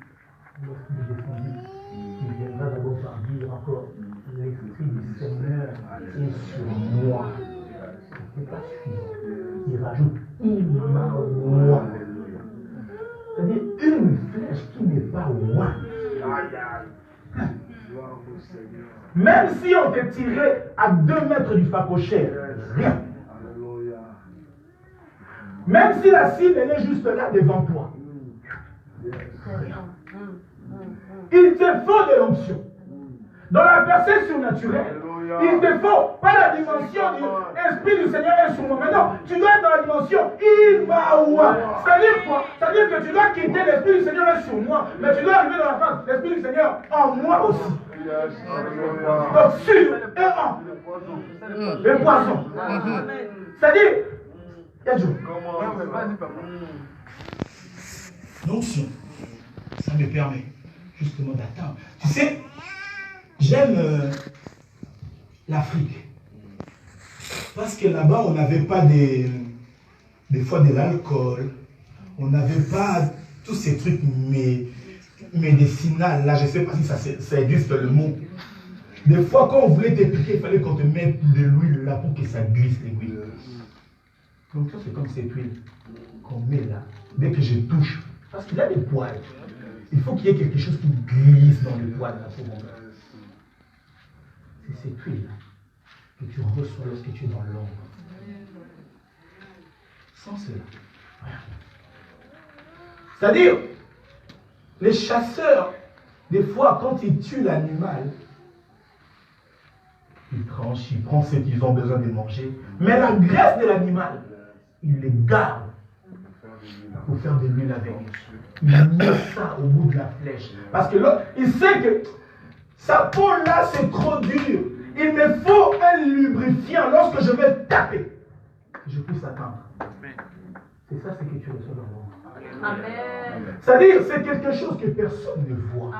Lorsqu'il est descendu, il viendra d'abord par dire encore, l'Esprit du Seigneur est sur moi. Ce n'est pas suffisant. Il rajoute, il m'a oint. C'est-à-dire une flèche qui n'est pas oint. Même si on te tirait à 2 mètres du phacochère, rien. Même si la cible est juste là devant toi. Il te faut de l'onction. Dans la percée surnaturelle, il te faut pas la dimension du Esprit du Seigneur est sur moi. Maintenant, tu dois être dans la dimension il m'a oint. C'est-à-dire quoi? C'est-à-dire que tu dois quitter l'Esprit du Seigneur est sur moi, mais tu dois arriver dans la phase l'Esprit du Seigneur en moi aussi. Donc sur et en. Le poison. C'est-à-dire, il y a Dieu. L'onction, ça me permet justement d'atteindre. Tu sais, j'aime l'Afrique. Parce que là-bas, on n'avait pas des fois de l'alcool, on n'avait pas tous ces trucs médicinaux. Là, je ne sais pas si ça existe le mot. Des fois, quand on voulait te piquer, il fallait qu'on te mette de l'huile là pour que ça glisse l'aiguille. Donc ça, c'est comme cette huile qu'on met là. Dès que je touche, parce qu'il y a des poils, il faut qu'il y ait quelque chose qui glisse dans les poils là pour mon gars. C'est cette huile-là que tu reçois lorsque tu es dans l'ombre. Sans cela, rien. C'est-à-dire, les chasseurs, des fois, quand ils tuent l'animal, ils tranchent, ils prennent ce qu'ils ont besoin de manger, mais la graisse de l'animal, ils les gardent pour faire de l'huile avec. Il met ça au bout de la flèche. Parce que là, il sait que sa peau là, c'est trop dur. Il me faut un lubrifiant lorsque je vais taper. Que je puisse atteindre. C'est ça ce que tu reçois dans l'ombre. Amen. C'est-à-dire, c'est quelque chose que personne ne voit.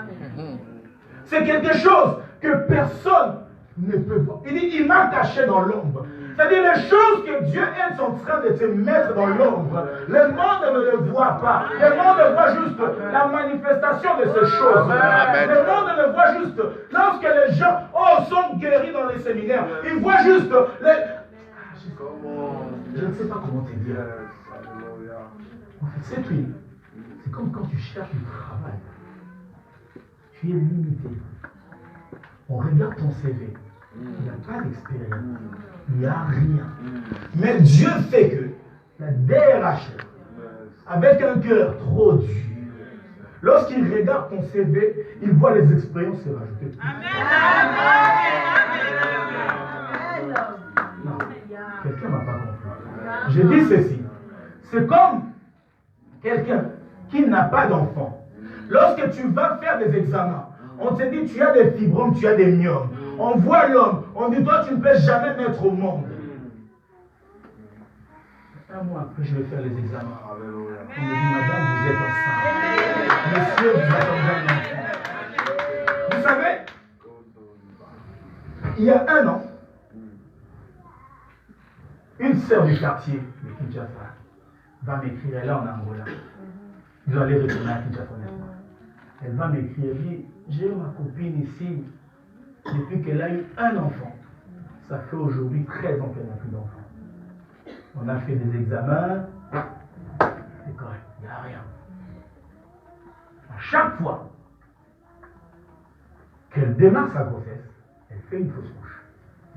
C'est quelque chose que personne ne peut voir. Il dit, il m'a caché dans l'ombre. C'est-à-dire, les choses que Dieu est en train de te mettre dans l'ombre, le monde ne le voit pas. Le monde voit juste la manifestation de ces choses. Amen. Le monde ne voit juste, lorsque les gens sont guéris dans les séminaires, ils voient juste les... Je ne sais pas comment te dire. En fait, cette huile, c'est comme quand tu cherches du travail. Tu es limité. On regarde ton CV. Il n'y a pas d'expérience. Il n'y a rien. Mais Dieu fait que la DRH, avec un cœur trop dur, lorsqu'il regarde ton CV, il voit les expériences se rajouter. Non, quelqu'un ne m'a pas compris. Je dis ceci. C'est comme quelqu'un qui n'a pas d'enfant. Lorsque tu vas faire des examens, on te dit tu as des fibromes, tu as des myomes. On voit l'homme, on dit toi tu ne peux jamais mettre au monde. Un mois après, je vais faire les examens. On me dit madame, vous êtes enceinte. Monsieur, vous attendez un enfant. Vous savez, il y a 1 an, une sœur du quartier de Kinshasa va m'écrire, elle est en Angola. Je dois aller retourner à Kinshasa. Elle va m'écrire, elle dit, j'ai ma copine ici. depuis qu'elle a eu un enfant. Ça fait aujourd'hui 13 ans qu'elle n'a plus d'enfant. On a fait des examens, c'est correct, il n'y a rien. À chaque fois qu'elle démarre sa grossesse, elle fait une fausse couche.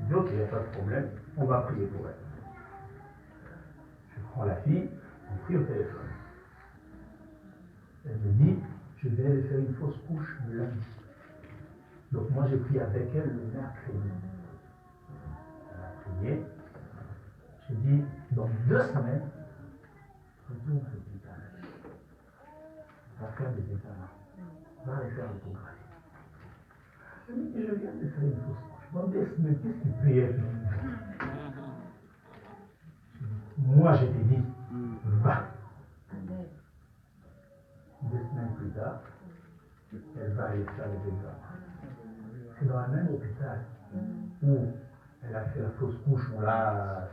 Je dis ok, il n'y a pas de problème, on va prier pour elle. Je prends la fille, on prie au téléphone. Elle me dit, je vais aller faire une fausse couche le lundi. Donc moi j'ai prié avec elle le mercredi. Elle a prié. J'ai dit, dans 2 semaines, retourne à l'hôpital. On va faire des examens. On va aller faire l'échographie. Je me dis, je viens de faire une fausse couche. Dans 2 semaines, qu'est-ce qui peut y être? Moi je t'ai dit, va. 2 semaines plus tard, elle va aller faire les examens. C'est dans le même hôpital où elle a fait la fausse couche, on l'a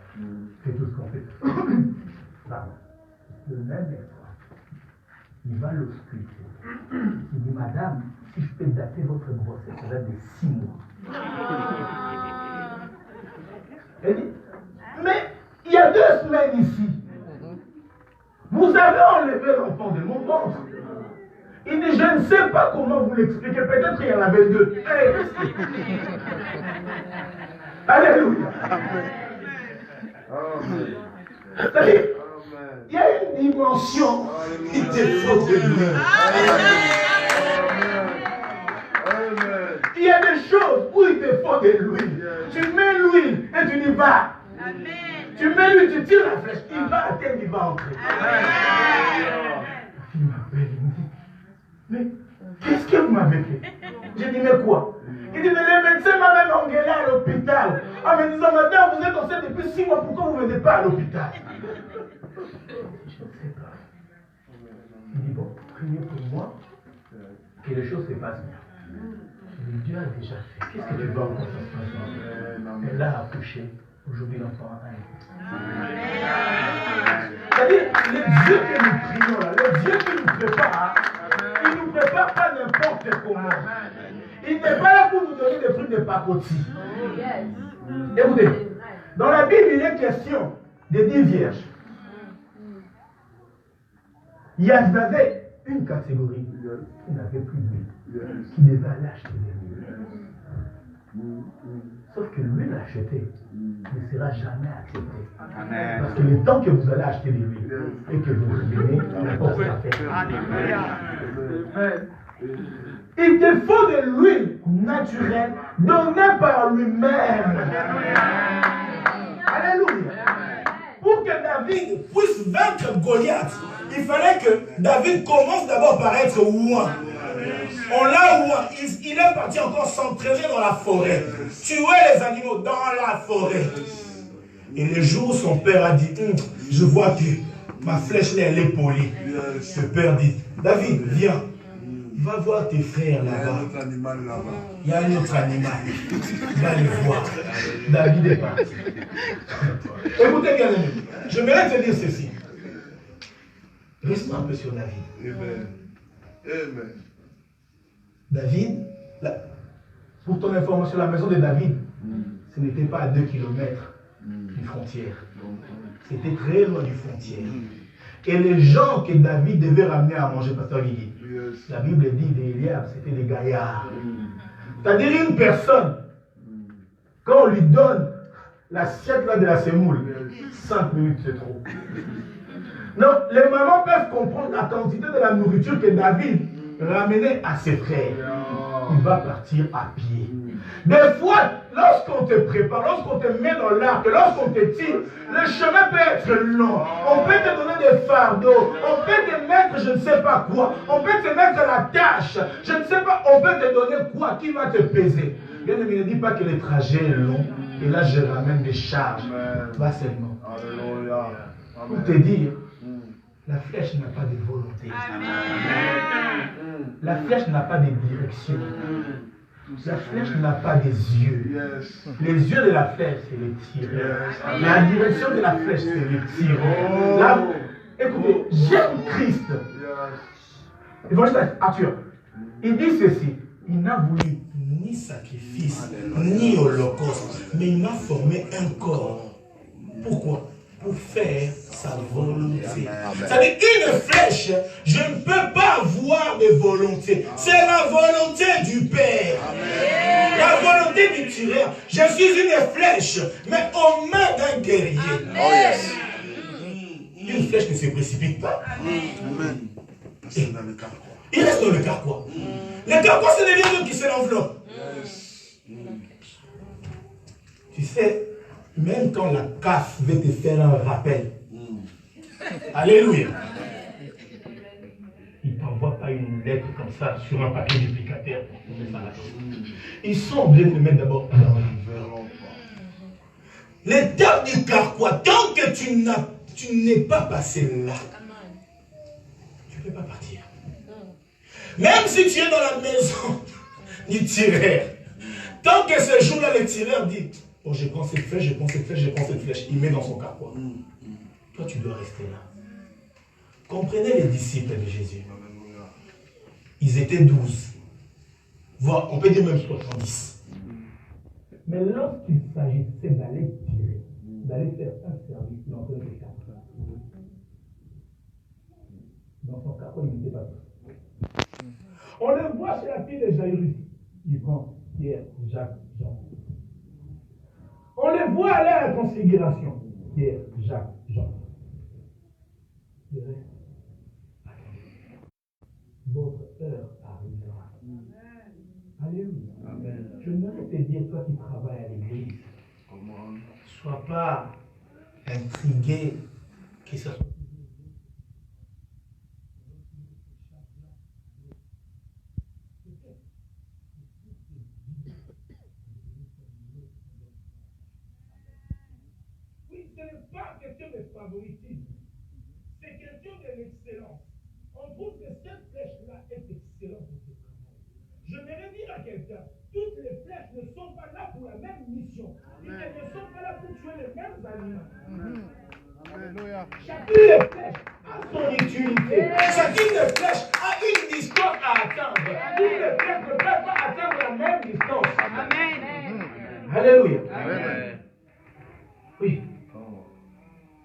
fait tout ce qu'on fait. Pardon. Le même médecin, il va l'ausculter. Il dit, madame, si je peux dater votre grossesse, ça date de 6 mois. Elle dit, mais il y a 2 semaines ici, vous avez enlevé l'enfant de mon ventre. Il dit, je ne sais pas comment vous l'expliquer. Peut-être qu'il y en avait 2. Hey. Alléluia. C'est-à-dire, il y a une dimension qui te faut de lui. Il y a des choses où il te faut de l'huile. Tu mets l'huile et tu dis va. Tu mets l'huile, tu tires la flèche, il va atteindre, il va entrer. Il m'appelle, il me dit, mais qu'est-ce que vous m'avez fait? J'ai dit, mais quoi? Il dit, mais les médecins m'ont même engueulé à l'hôpital en me disant, madame, vous êtes enceinte depuis 6 mois, pourquoi vous ne venez pas à l'hôpital? Je ne sais pas. Il dit, bon, priez pour moi que les choses se passent bien. Je dis, Dieu a déjà fait. Qu'est-ce que tu veux encore ça se passe? Elle a accouché. Aujourd'hui, l'enfant a 1 an. C'est-à-dire, les dieux que nous prions là, les dieux qui nous préparent, ils ne nous préparent pas n'importe comment. Il n'est pas là pour nous donner des trucs de pacotis. Écoutez, dans la Bible, il est question des 10 vierges. Il y avait une catégorie qui n'avait plus d'huile, qui devait aller acheter de l'huile. Sauf que l'huile achetée ne sera jamais acceptée. Parce que le temps que vous allez acheter de l'huile et que vous revenez, la porte est faite. Il te faut de l'huile naturelle donnée par lui-même. Alléluia. Pour que David puisse vaincre Goliath, il fallait que David commence d'abord par être ouin. On l'a ouin. Il est parti encore s'entraîner dans la forêt. Tuer les animaux dans la forêt. Et le jour où son père a dit, je vois que ma flèche là, elle est polie. Le père dit, David, viens. Va voir tes frères là-bas. Il y a un autre animal. Va les voir. David est parti. Écoutez bien, amis. Je voudrais te dire ceci. Reste un peu sur David. Amen. Amen. David, pour ton information, la maison de David, ce n'était pas à 2 kilomètres d'une frontière. C'était très loin d'une frontière. Et les gens que David devait ramener à manger, pasteur Guigui, la Bible dit d'Eliab, c'était des gaillards. C'est-à-dire une personne, quand on lui donne l'assiette là de la semoule, 5 minutes c'est trop. Donc les mamans peuvent comprendre la quantité de la nourriture que David ramenait à ses frères. Il va partir à pied. Des fois, lorsqu'on te prépare, lorsqu'on te met dans l'arc, lorsqu'on te tire, le chemin peut être long. On peut te donner des fardeaux, on peut te mettre je ne sais pas quoi, on peut te mettre la tâche, je ne sais pas, on peut te donner quoi, qui va te peser. Bien aimé, ne dis pas que le trajet est long, et là je ramène des charges. Pas seulement. Pour te dire, la flèche n'a pas de volonté. La flèche n'a pas de direction. La flèche n'a pas des yeux. Les yeux de la flèche, c'est les tirer. La direction de la flèche, c'est les tirer. Écoutez, j'aime Christ. Évangile Arthur, il dit ceci. Il n'a voulu ni ni sacrifice, ni holocauste, mais il m'a formé un corps. Pourquoi? Pour faire sa volonté. C'est-à-dire une flèche, je ne peux pas avoir de volonté. C'est la volonté du Père. Amen. La volonté du tireur. Je suis une flèche, mais aux mains d'un guerrier. Oh yes. Une flèche ne se précipite pas. Amen. Il reste dans le carquois. Le carquois, c'est les liens qui se l'enveloppe. Tu sais, même quand la CAF veut te faire un rappel, alléluia, il ne t'envoie pas une lettre comme ça sur un papier duplicateur pour te mettre ça là-dedans. Ils sont obligés de le mettre d'abord dans l'étape du carquois. Tant que tu n'es pas passé là, tu ne peux pas partir. Même si tu es dans la maison du tireur, tant que ce jour-là, le tireur dit, oh, je prends cette flèche, je prends cette flèche, je prends cette flèche, il met dans son carquois. Toi, tu dois rester là. Comprenez les disciples de Jésus. Ils étaient 12. Voire, on peut dire même 70. Mais lorsqu'il s'agissait d'aller tirer, d'aller faire un service, il en prenait les 4. Dans son carquois, il n'était pas tout. On le voit chez la fille de Jairus. Il prend Pierre, Jacques, Jean. On les voit aller à la consécration. Pierre, Jacques, Jean. Le reste, attendez. Votre heure arrivera. Alléluia. Amen. Je n'aimerais te dire, toi qui travailles à l'église, ne sois pas intrigué que ça soit. Ce n'est pas question de favoritisme, c'est question de l'excellence. On trouve que cette flèche-là est excellente pour ce travail. Je vais dire à quelqu'un, toutes les flèches ne sont pas là pour la même mission. Elles ne sont pas là pour tuer les mêmes animaux. Alléluia. Chacune des flèches a son utilité. Chacune des flèches a une distance à atteindre. Toutes les flèches ne peuvent pas atteindre la même distance. Amen. Alléluia. Amen. Oui.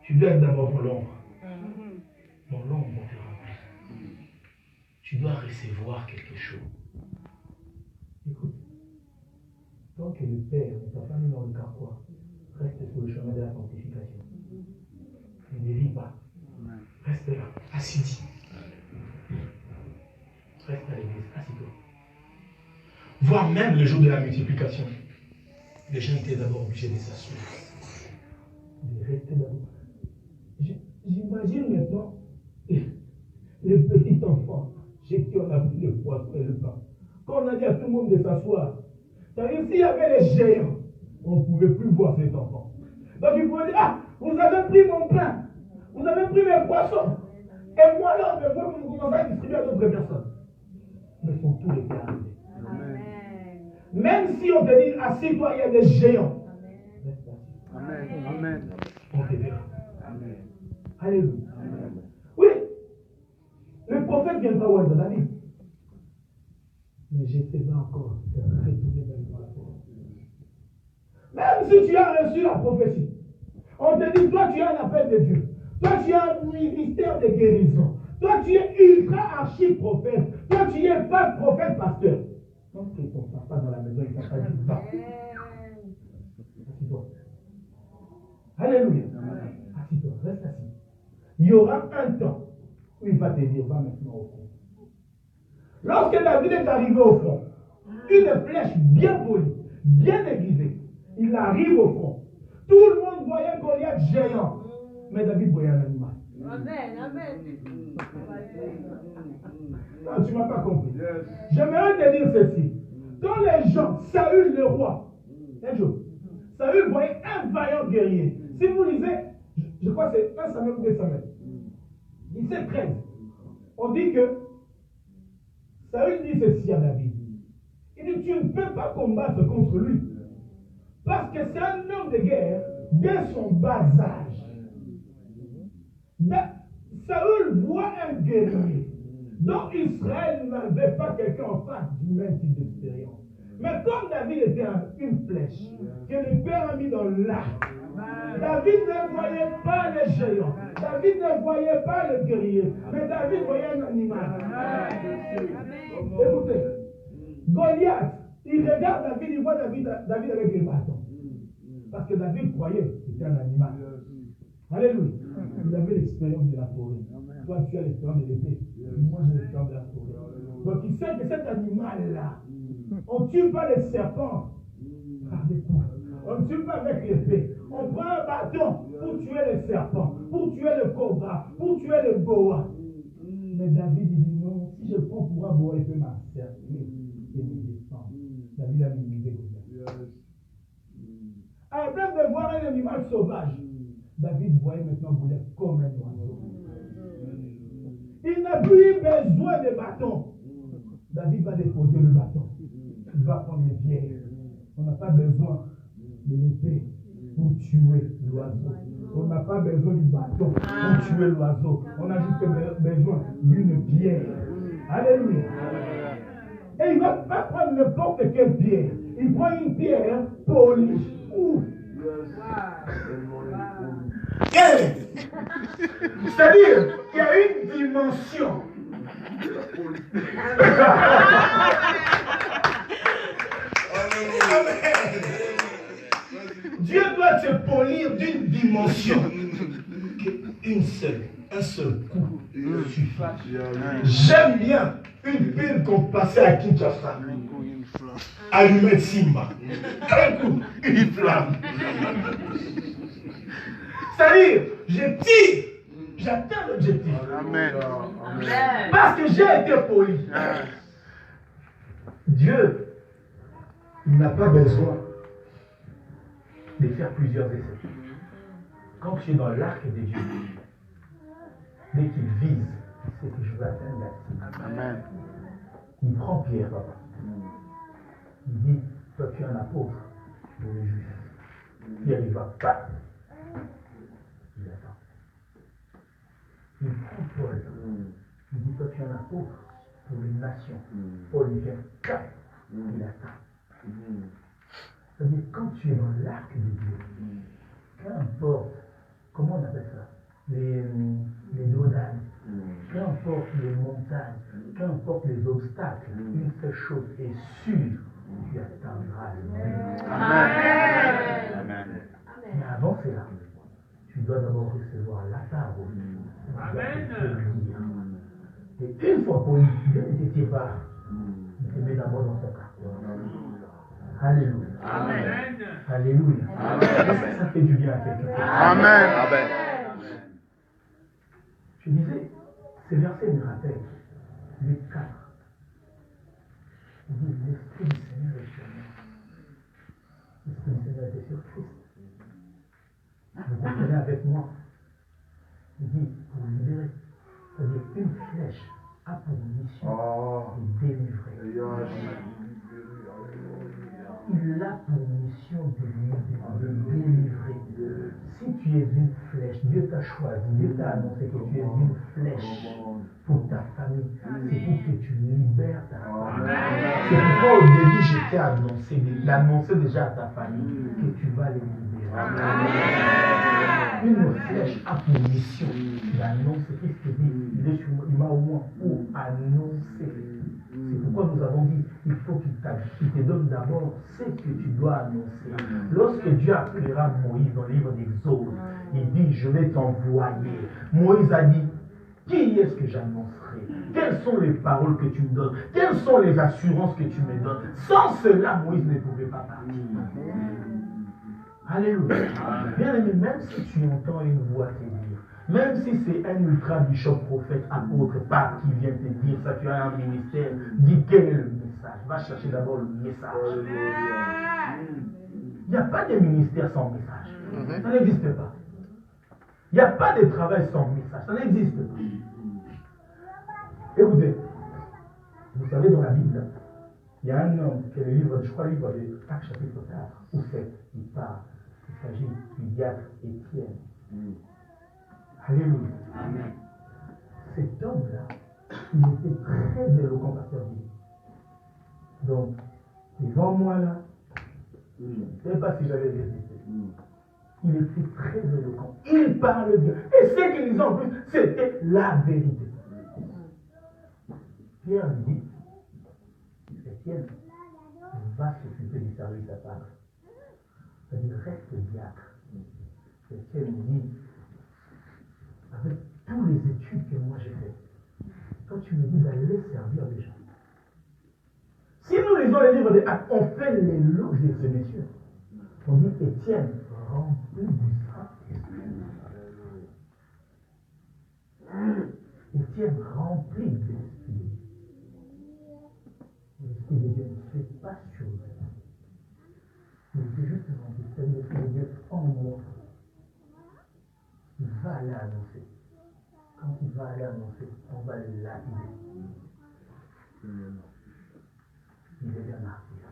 Tu dois être d'abord dans l'ombre. Dans l'ombre, on te remplit. Tu dois recevoir quelque chose. Écoute, tant que le Père ne t'a pas mis dans le carquois, reste sur le chemin de la sanctification. Ne dévie pas. Reste là, assis. Reste à l'église, assis-toi. Voire même le jour de la multiplication, les gens étaient d'abord obligés de s'asseoir. De rester d'abord. J'imagine maintenant les petits enfants chez qui on a pris le poisson et le pain. Quand on a dit à tout le monde de s'asseoir, c'est-à-dire s'il y avait les géants, on ne pouvait plus voir ces enfants. Donc il pouvait dire, ah, vous avez pris mon pain, vous avez pris mes poissons, et moi là, vous commencez à distribuer à d'autres personnes. Mais sont tous les cas arrivés. Même si on te dit, assis-toi, il y a des géants. Amen. Amen. On te verra. Amen. Alléluia. Amen. Oui. Le prophète viendra où est David. Mais je ne sais pas encore de retourner vers la porte. Même si tu as reçu la prophétie, on te dit, toi tu as un appel de Dieu. Toi tu as un ministère de guérison. Toi tu es ultra archi-prophète. Toi tu es pas prophète pasteur. Donc ils ne sont pas dans la maison, ils ne sont pas du pas. Assis-toi. Alléluia. Assis-toi, reste assis. Il y aura un temps où il va te dire, va maintenant au front. Lorsque David est arrivé au front, une flèche bien polie, bien aiguisée, il arrive au front. Tout le monde voyait Goliath géant, mais David voyait un animal. Amen, amen. Non, tu ne m'as pas compris. J'aimerais te dire ceci. Quand les gens, Saül le roi, un jour, Saül voyait un vaillant guerrier. Si vous lisez, je crois que c'est 1 Samuel ou 2 Samuel, 17-13, on dit que Saül dit ceci à David. Il dit, tu ne peux pas combattre contre lui. Parce que c'est un homme de guerre dès son bas âge. Saül voit un guerrier. Donc Israël n'avait pas quelqu'un en face du même type d'expérience. Mais comme David était une flèche, que le Père a mis dans l'arc, David ne voyait pas les géants, David ne voyait pas le guerrier, mais David voyait un animal. Écoutez, Goliath, il regarde David, il voit David avec les bâtons. Parce que David croyait que c'était un animal. Alléluia. Il avait l'expérience de la forêt. Toi, tu as l'expérience de l'épée. Moi, j'ai l'expérience de la forêt. Donc, il sait que cet animal-là, on ne tue pas les serpents par des coups. On ne tue pas avec l'épée. On prend un bâton pour tuer les serpents, pour tuer le cobra, pour tuer le boa. Mais David, il dit non, si je prends pour un boa, il peut m'encercler et me descendre. David a minimisé Goliath. À la place de voir un animal sauvage, David voyait maintenant Goliath comme un oiseau. Il n'a plus besoin de bâton. David va déposer le bâton. Il va prendre les pierres. On n'a pas besoin de l'épée pour tuer l'oiseau. On n'a pas besoin du bâton pour tuer l'oiseau. On a juste besoin d'une pierre. Alléluia. Et il ne va pas prendre n'importe quelle pierre. Il prend une pierre polie. C'est-à-dire qu'il y a une dimension. Dieu doit se polir d'une dimension un seul coup suffit. J'aime bien une pile qu'on passait à Kinshasa. Allumette Simba. Un coup, une flamme. C'est-à-dire, je tire, j'atteins l'objectif. Amen. Parce que j'ai été poli. Dieu, il n'a pas besoin de faire plusieurs essais. Quand tu es dans l'arc de Dieu, dès qu'il vise, c'est que je veux atteindre la cible. Amen. Il prend Pierre, papa. Il dit, toi tu es un apôtre pour les Juifs. Pierre, il ne va pas. Il attend. Il prend Paul. Il dit, toi tu es un apôtre pour les nations. Paul, il vient, il attend. C'est-à-dire, quand tu es dans l'arc de Dieu, qu'importe, comment on appelle ça, les dodanes, qu'importe les montagnes, qu'importe les obstacles, une seule chose est sûre, tu atteindras le but. Amen. Amen. Mais avant cela, tu dois d'abord recevoir la parole. Amen. Et une fois pour Dieu ne t'étire pas, il te met d'abord dans son cœur. Alléluia. Amen. Alléluia. Amen. Ça fait du bien à quelqu'un. Amen. Amen. Je disais, ces versets me rappellent les 4. Il dit, l'Esprit du Seigneur est sur moi. L'Esprit du Seigneur était sur Christ. Vous comprenez avec moi. Il dit, pour libérer. C'est-à-dire, une flèche a pour mission de délivrer. Il a pour mission de délivrer. Si tu es une flèche, Dieu t'a choisi, Dieu t'a annoncé que tu es une flèche pour ta famille. C'est pour que tu libères ta famille. C'est pourquoi au début je t'ai annoncé, l'annoncer déjà à ta famille, que tu vas les libérer. Une flèche a pour mission d'annoncer. Qu'est-ce qu'il dit? Il m'a au moins pour annoncer. C'est pourquoi nous avons dit, il faut qu'il te donne d'abord ce que tu dois annoncer. Lorsque Dieu appellera Moïse dans le livre d'Exode, il dit, je vais t'envoyer. Moïse a dit, qui est-ce que j'annoncerai? Quelles sont les paroles que tu me donnes? Quelles sont les assurances que tu me donnes? Sans cela, Moïse ne pouvait pas partir. Alléluia. Bien aimé, même si tu entends une voix te dire, même si c'est un ultra-bishop, prophète, apôtre, pape qui vient te dire ça, tu as un ministère, dis quel est le message. Va chercher d'abord le message. Il n'y a pas de ministère sans message. Ça n'existe pas. Il n'y a pas de travail sans message. Ça n'existe pas. Écoutez, vous savez, dans la Bible, il y a un homme qui est le livre, je crois, le livre de Actes chapitre 4 ou 7, il parle. Il s'agit du diacre Étienne. Alléluia. Amen. Cet homme-là, il était très éloquent, pasteur. Donc, Devant moi là, je ne sais pas si j'avais résisté. Il était très éloquent. Il parle bien. Et ce qu'il disait en plus, c'était la vérité. Pierre lui dit, Étienne va s'occuper du service à part. C'est-à-dire, reste diacre. Étienne me dit, avec tous les études que moi j'ai faites, toi tu me dis d'aller servir les gens. Si nous lisons les livres des Actes, on fait l'éloge de ces messieurs. On dit Étienne, rempli du Saint-Esprit. Étienne, rempli de l'Esprit. L'Esprit de Dieu ne fait pas sur lui. Il était juste rempli. C'est l'Esprit de Dieu en moi. Il va aller annoncer. Quand il va aller annoncer, on va le lapider. Il devient martyr.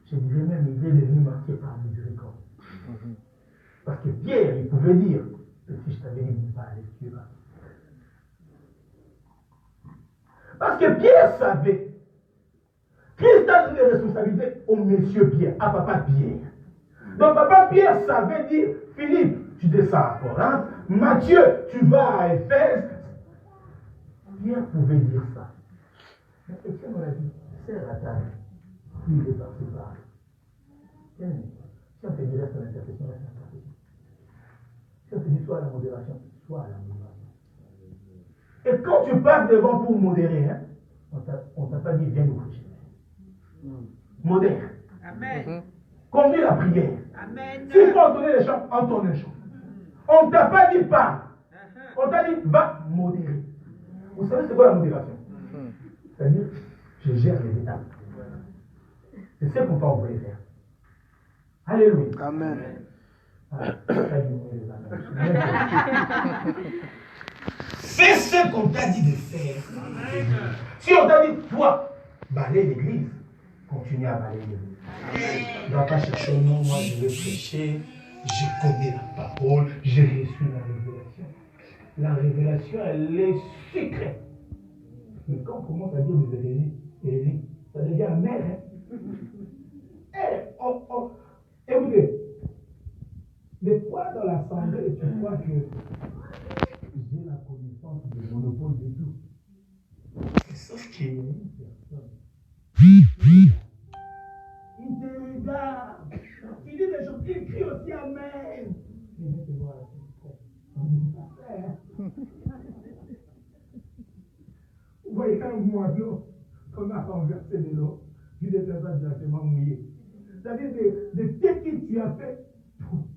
Je dirais même, il est devenu martyr par miséricorde. Parce que Pierre, il pouvait dire, si je t'avais dit de ne pas aller, tu vas. Parce que Pierre savait, Christ a donné des responsabilités au monsieur Pierre, à papa Pierre. Donc papa Pierre savait dire, Philippe, tu descends à Corinthe, Matthieu, tu vas à Éphèse. Pierre pouvait dire ça. Mais Étienne on a dit, serre la table. Lui, il est parti par. Si on te dit reste à l'intercession, reste à l'intercession. Si on te dit soit à la modération, soit à la modération. Et quand tu passes devant pour modérer, hein, on ne t'a pas dit viens nous coucher. Modère. Amen. Conduis la prière. Amen. S'il faut entonner les chants, entonne les chants. On ne t'a pas dit parle. On t'a dit va modérer. Vous savez c'est quoi la modération? C'est-à-dire, je gère les étapes. C'est ce qu'on t'a envoyé faire. Alléluia. Amen. C'est ce qu'on t'a dit de faire. Si on t'a dit, toi, balaye l'église, continue à balayer l'église. Ne va pas chercher non, moi je vais prêcher, je connais la parole, j'ai reçu la révélation. La révélation, elle est secrète. Mais quand on commence à dire des hérésies, ça devient mère. Hein? Écoutez, des fois dans l'assemblée, tu crois que j'ai la connaissance du monopole de tout. Sauf qu'il y a une personne. Il te regarde. Il dit des choses, il crie aussi Amen. Il vient te voir. On dit pas frère. Vous voyez quand un moineau, qu'on a renversé de l'eau, il est directement mouillé. C'est-à-dire de ce que tu as fait, tout.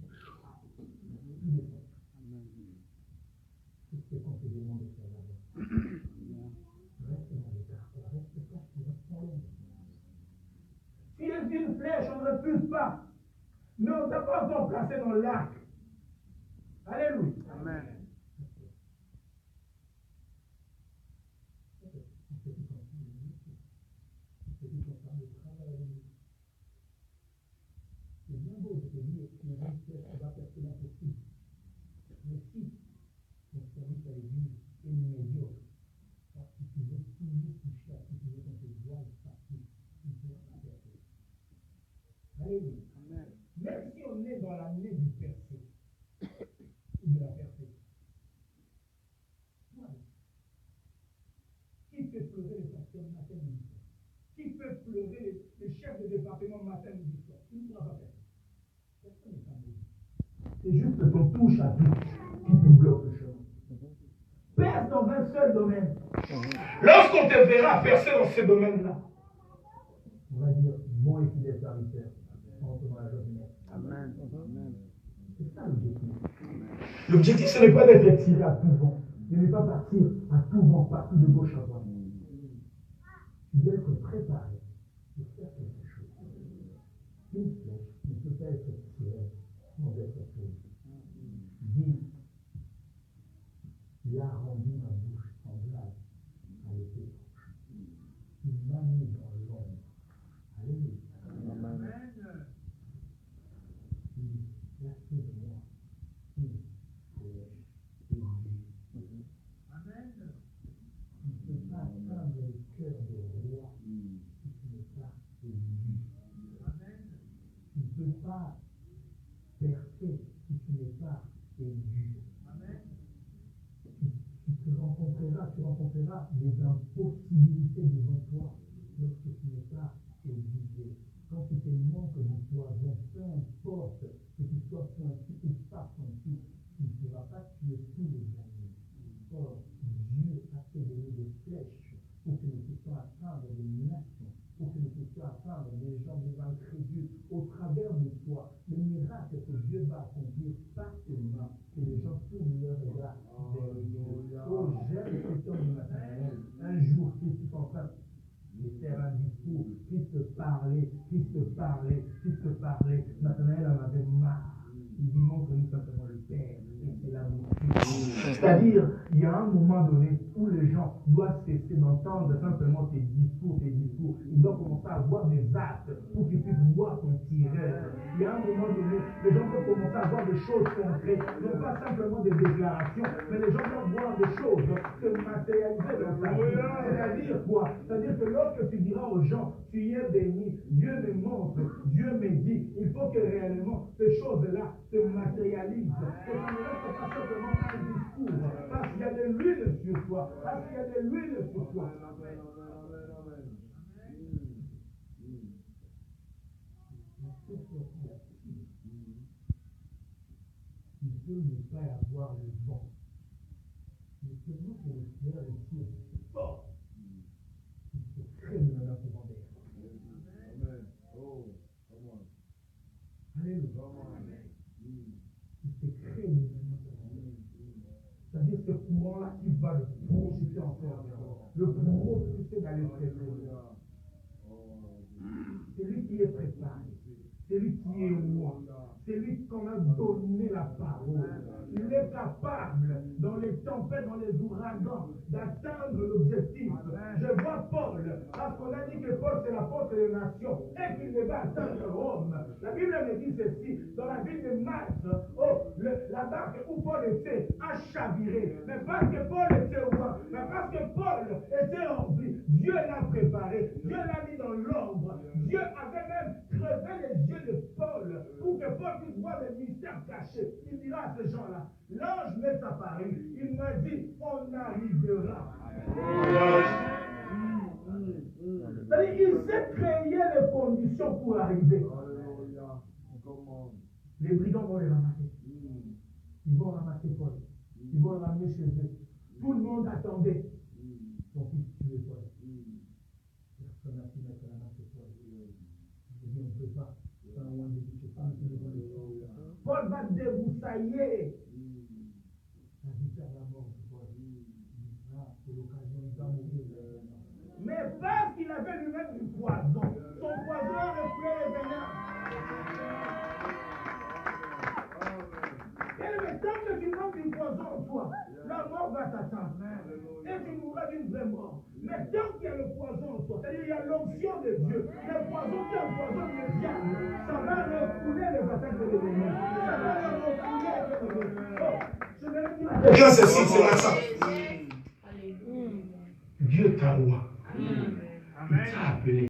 C'est ce qu'on te demande de faire d'abord. Reste dans les cartes, reste pas sur le problème. Si est une flèche, on ne refuse pas. Mais on ne t'a pas encore placé dans l'arc. Alléluia. Amen. C'est bien beau de te dire que les ministères, on va percer l'impossible. Mais si ton service à l'église est médiocre, parce que tu veux toujours toucher à ce que tu veux qu'on te voie partout, tu ne pourras pas percer. Alléluia. Même si on est dans l'année du percé, ou de la percée, qui fait pleurer les pasteurs matin et midi? Qui fait pleurer les chefs de département matin et midi? Tu ne pourras pas percer. Personne n'est maudit. C'est juste ton touche à tout qui te bloque le chemin. Perce dans un seul domaine. Lorsqu'on te verra percer dans ce domaine-là, on va dire bon et fidèle serviteur. Entre dans la joie du Maître. Amen. C'est ça l'objectif. L'objectif, ce n'est pas d'être tiré à tout vent. Ce n'est pas partir à tout vent, partout de gauche à droite. Tu dois être préparé pour faire quelque chose. Une flèche ne peut pas être tirée sans être prise. Dis, il a rendu ma bouche semblable à l'épée tranchée. Il m'a mis dans l'ombre. Alléluia. Amen. Merci de moi. Une flèche aiguë. Amen. Tu ne peux pas atteindre le cœur des rois si tu n'es pas aiguë. peux pas percer si tu n'es pas élu. Tu rencontreras des impossibilités devant toi lorsque tu n'es pas élu. Quand tu te manques du poison, peu importe que tu sois pointu ou pas pointu, tu ne pourras pas tuer tous les animaux. Or, Dieu a fait donner des flèches pour que nous puissions atteindre les nations, pour que nous puissions atteindre les gens, des incrédules, au travers de toi. Le miracle que Dieu va accomplir, pas seulement que les gens tournent leur regard vers Dieu. Oh, j'aime cet homme du matériel. Un jour, si tu t'en train de faire un discours, puisse parler. Nathanaël en avait marre. Il dit montre-nous simplement le Père. Et c'est là où c'est-à-dire, il y a un moment donné où les gens doivent cesser d'entendre simplement tes discours. Ils doivent commencer à voir des actes pour qu'ils puissent voir ton tireur. Il y a un moment donné, les gens doivent commencer à voir des choses concrètes, non pas simplement des déclarations, mais les gens doivent voir des choses se matérialiser dans ta vie. C'est-à-dire quoi? C'est-à-dire que lorsque tu diras aux gens, tu es béni, Dieu me montre, Dieu me dit, il faut que réellement ces choses-là se matérialisent. Que ça ne reste pas simplement un discours, parce qu'il y a de l'huile sur toi, Il peut ne pas y avoir le vent, mais seulement que le Seigneur est fort. Il se crée de la courant d'air. Alléluia. Il se crée de la courant d'air. C'est-à-dire ce courant-là qui va le propulser encore, le propulser dans l'extérieur. C'est lui qui est préparé, c'est lui qui est roi, c'est lui qu'on a donné la parole. Il est capable, dans les tempêtes, dans les ouragans, d'atteindre l'objectif. Je vois Paul, parce qu'on a dit que Paul c'est l'apôtre des nations, et qu'il devait atteindre Rome. La Bible me dit ceci, dans la ville de Malte, la barque où Paul était a chaviré. Mais parce que Paul était roi, mais parce que Paul était rempli, Dieu l'a préparé, Dieu l'a mis dans l'ombre. Dieu avait même crevé les yeux de Paul pour que Paul puisse voir les mystères cachés. Il dira à ces gens-là, l'ange m'est apparu, il m'a dit, on arrivera. C'est-à-dire qu'il s'est créé les conditions pour arriver. Les brigands vont les ramasser. Ils vont ramasser Paul. Ils vont le ramener chez eux. Tout le monde attendait. Son fils tué Paul. Personne n'a pu mettre la main sur Paul. Il dit, on ne peut pas. Paul va débroussailler. La vie vers la mort de Paul. C'est l'occasion, il va mourir. Mais parce qu'il avait lui-même du poison, son poison reflait les vénins. Et tant que tu manques du poison en toi, la mort va t'attendre. Et tu mourras d'une vraie mort. Mais tant qu'il y a le poison en toi, c'est-à-dire il y a l'onction de Dieu, le poison qui empoisonne le diable, ça va refouler les attaques de l'ennemi. Ça va refouler les ennemis. Dieu, c'est là ça. Dieu t'a roi. Il t'a appelé.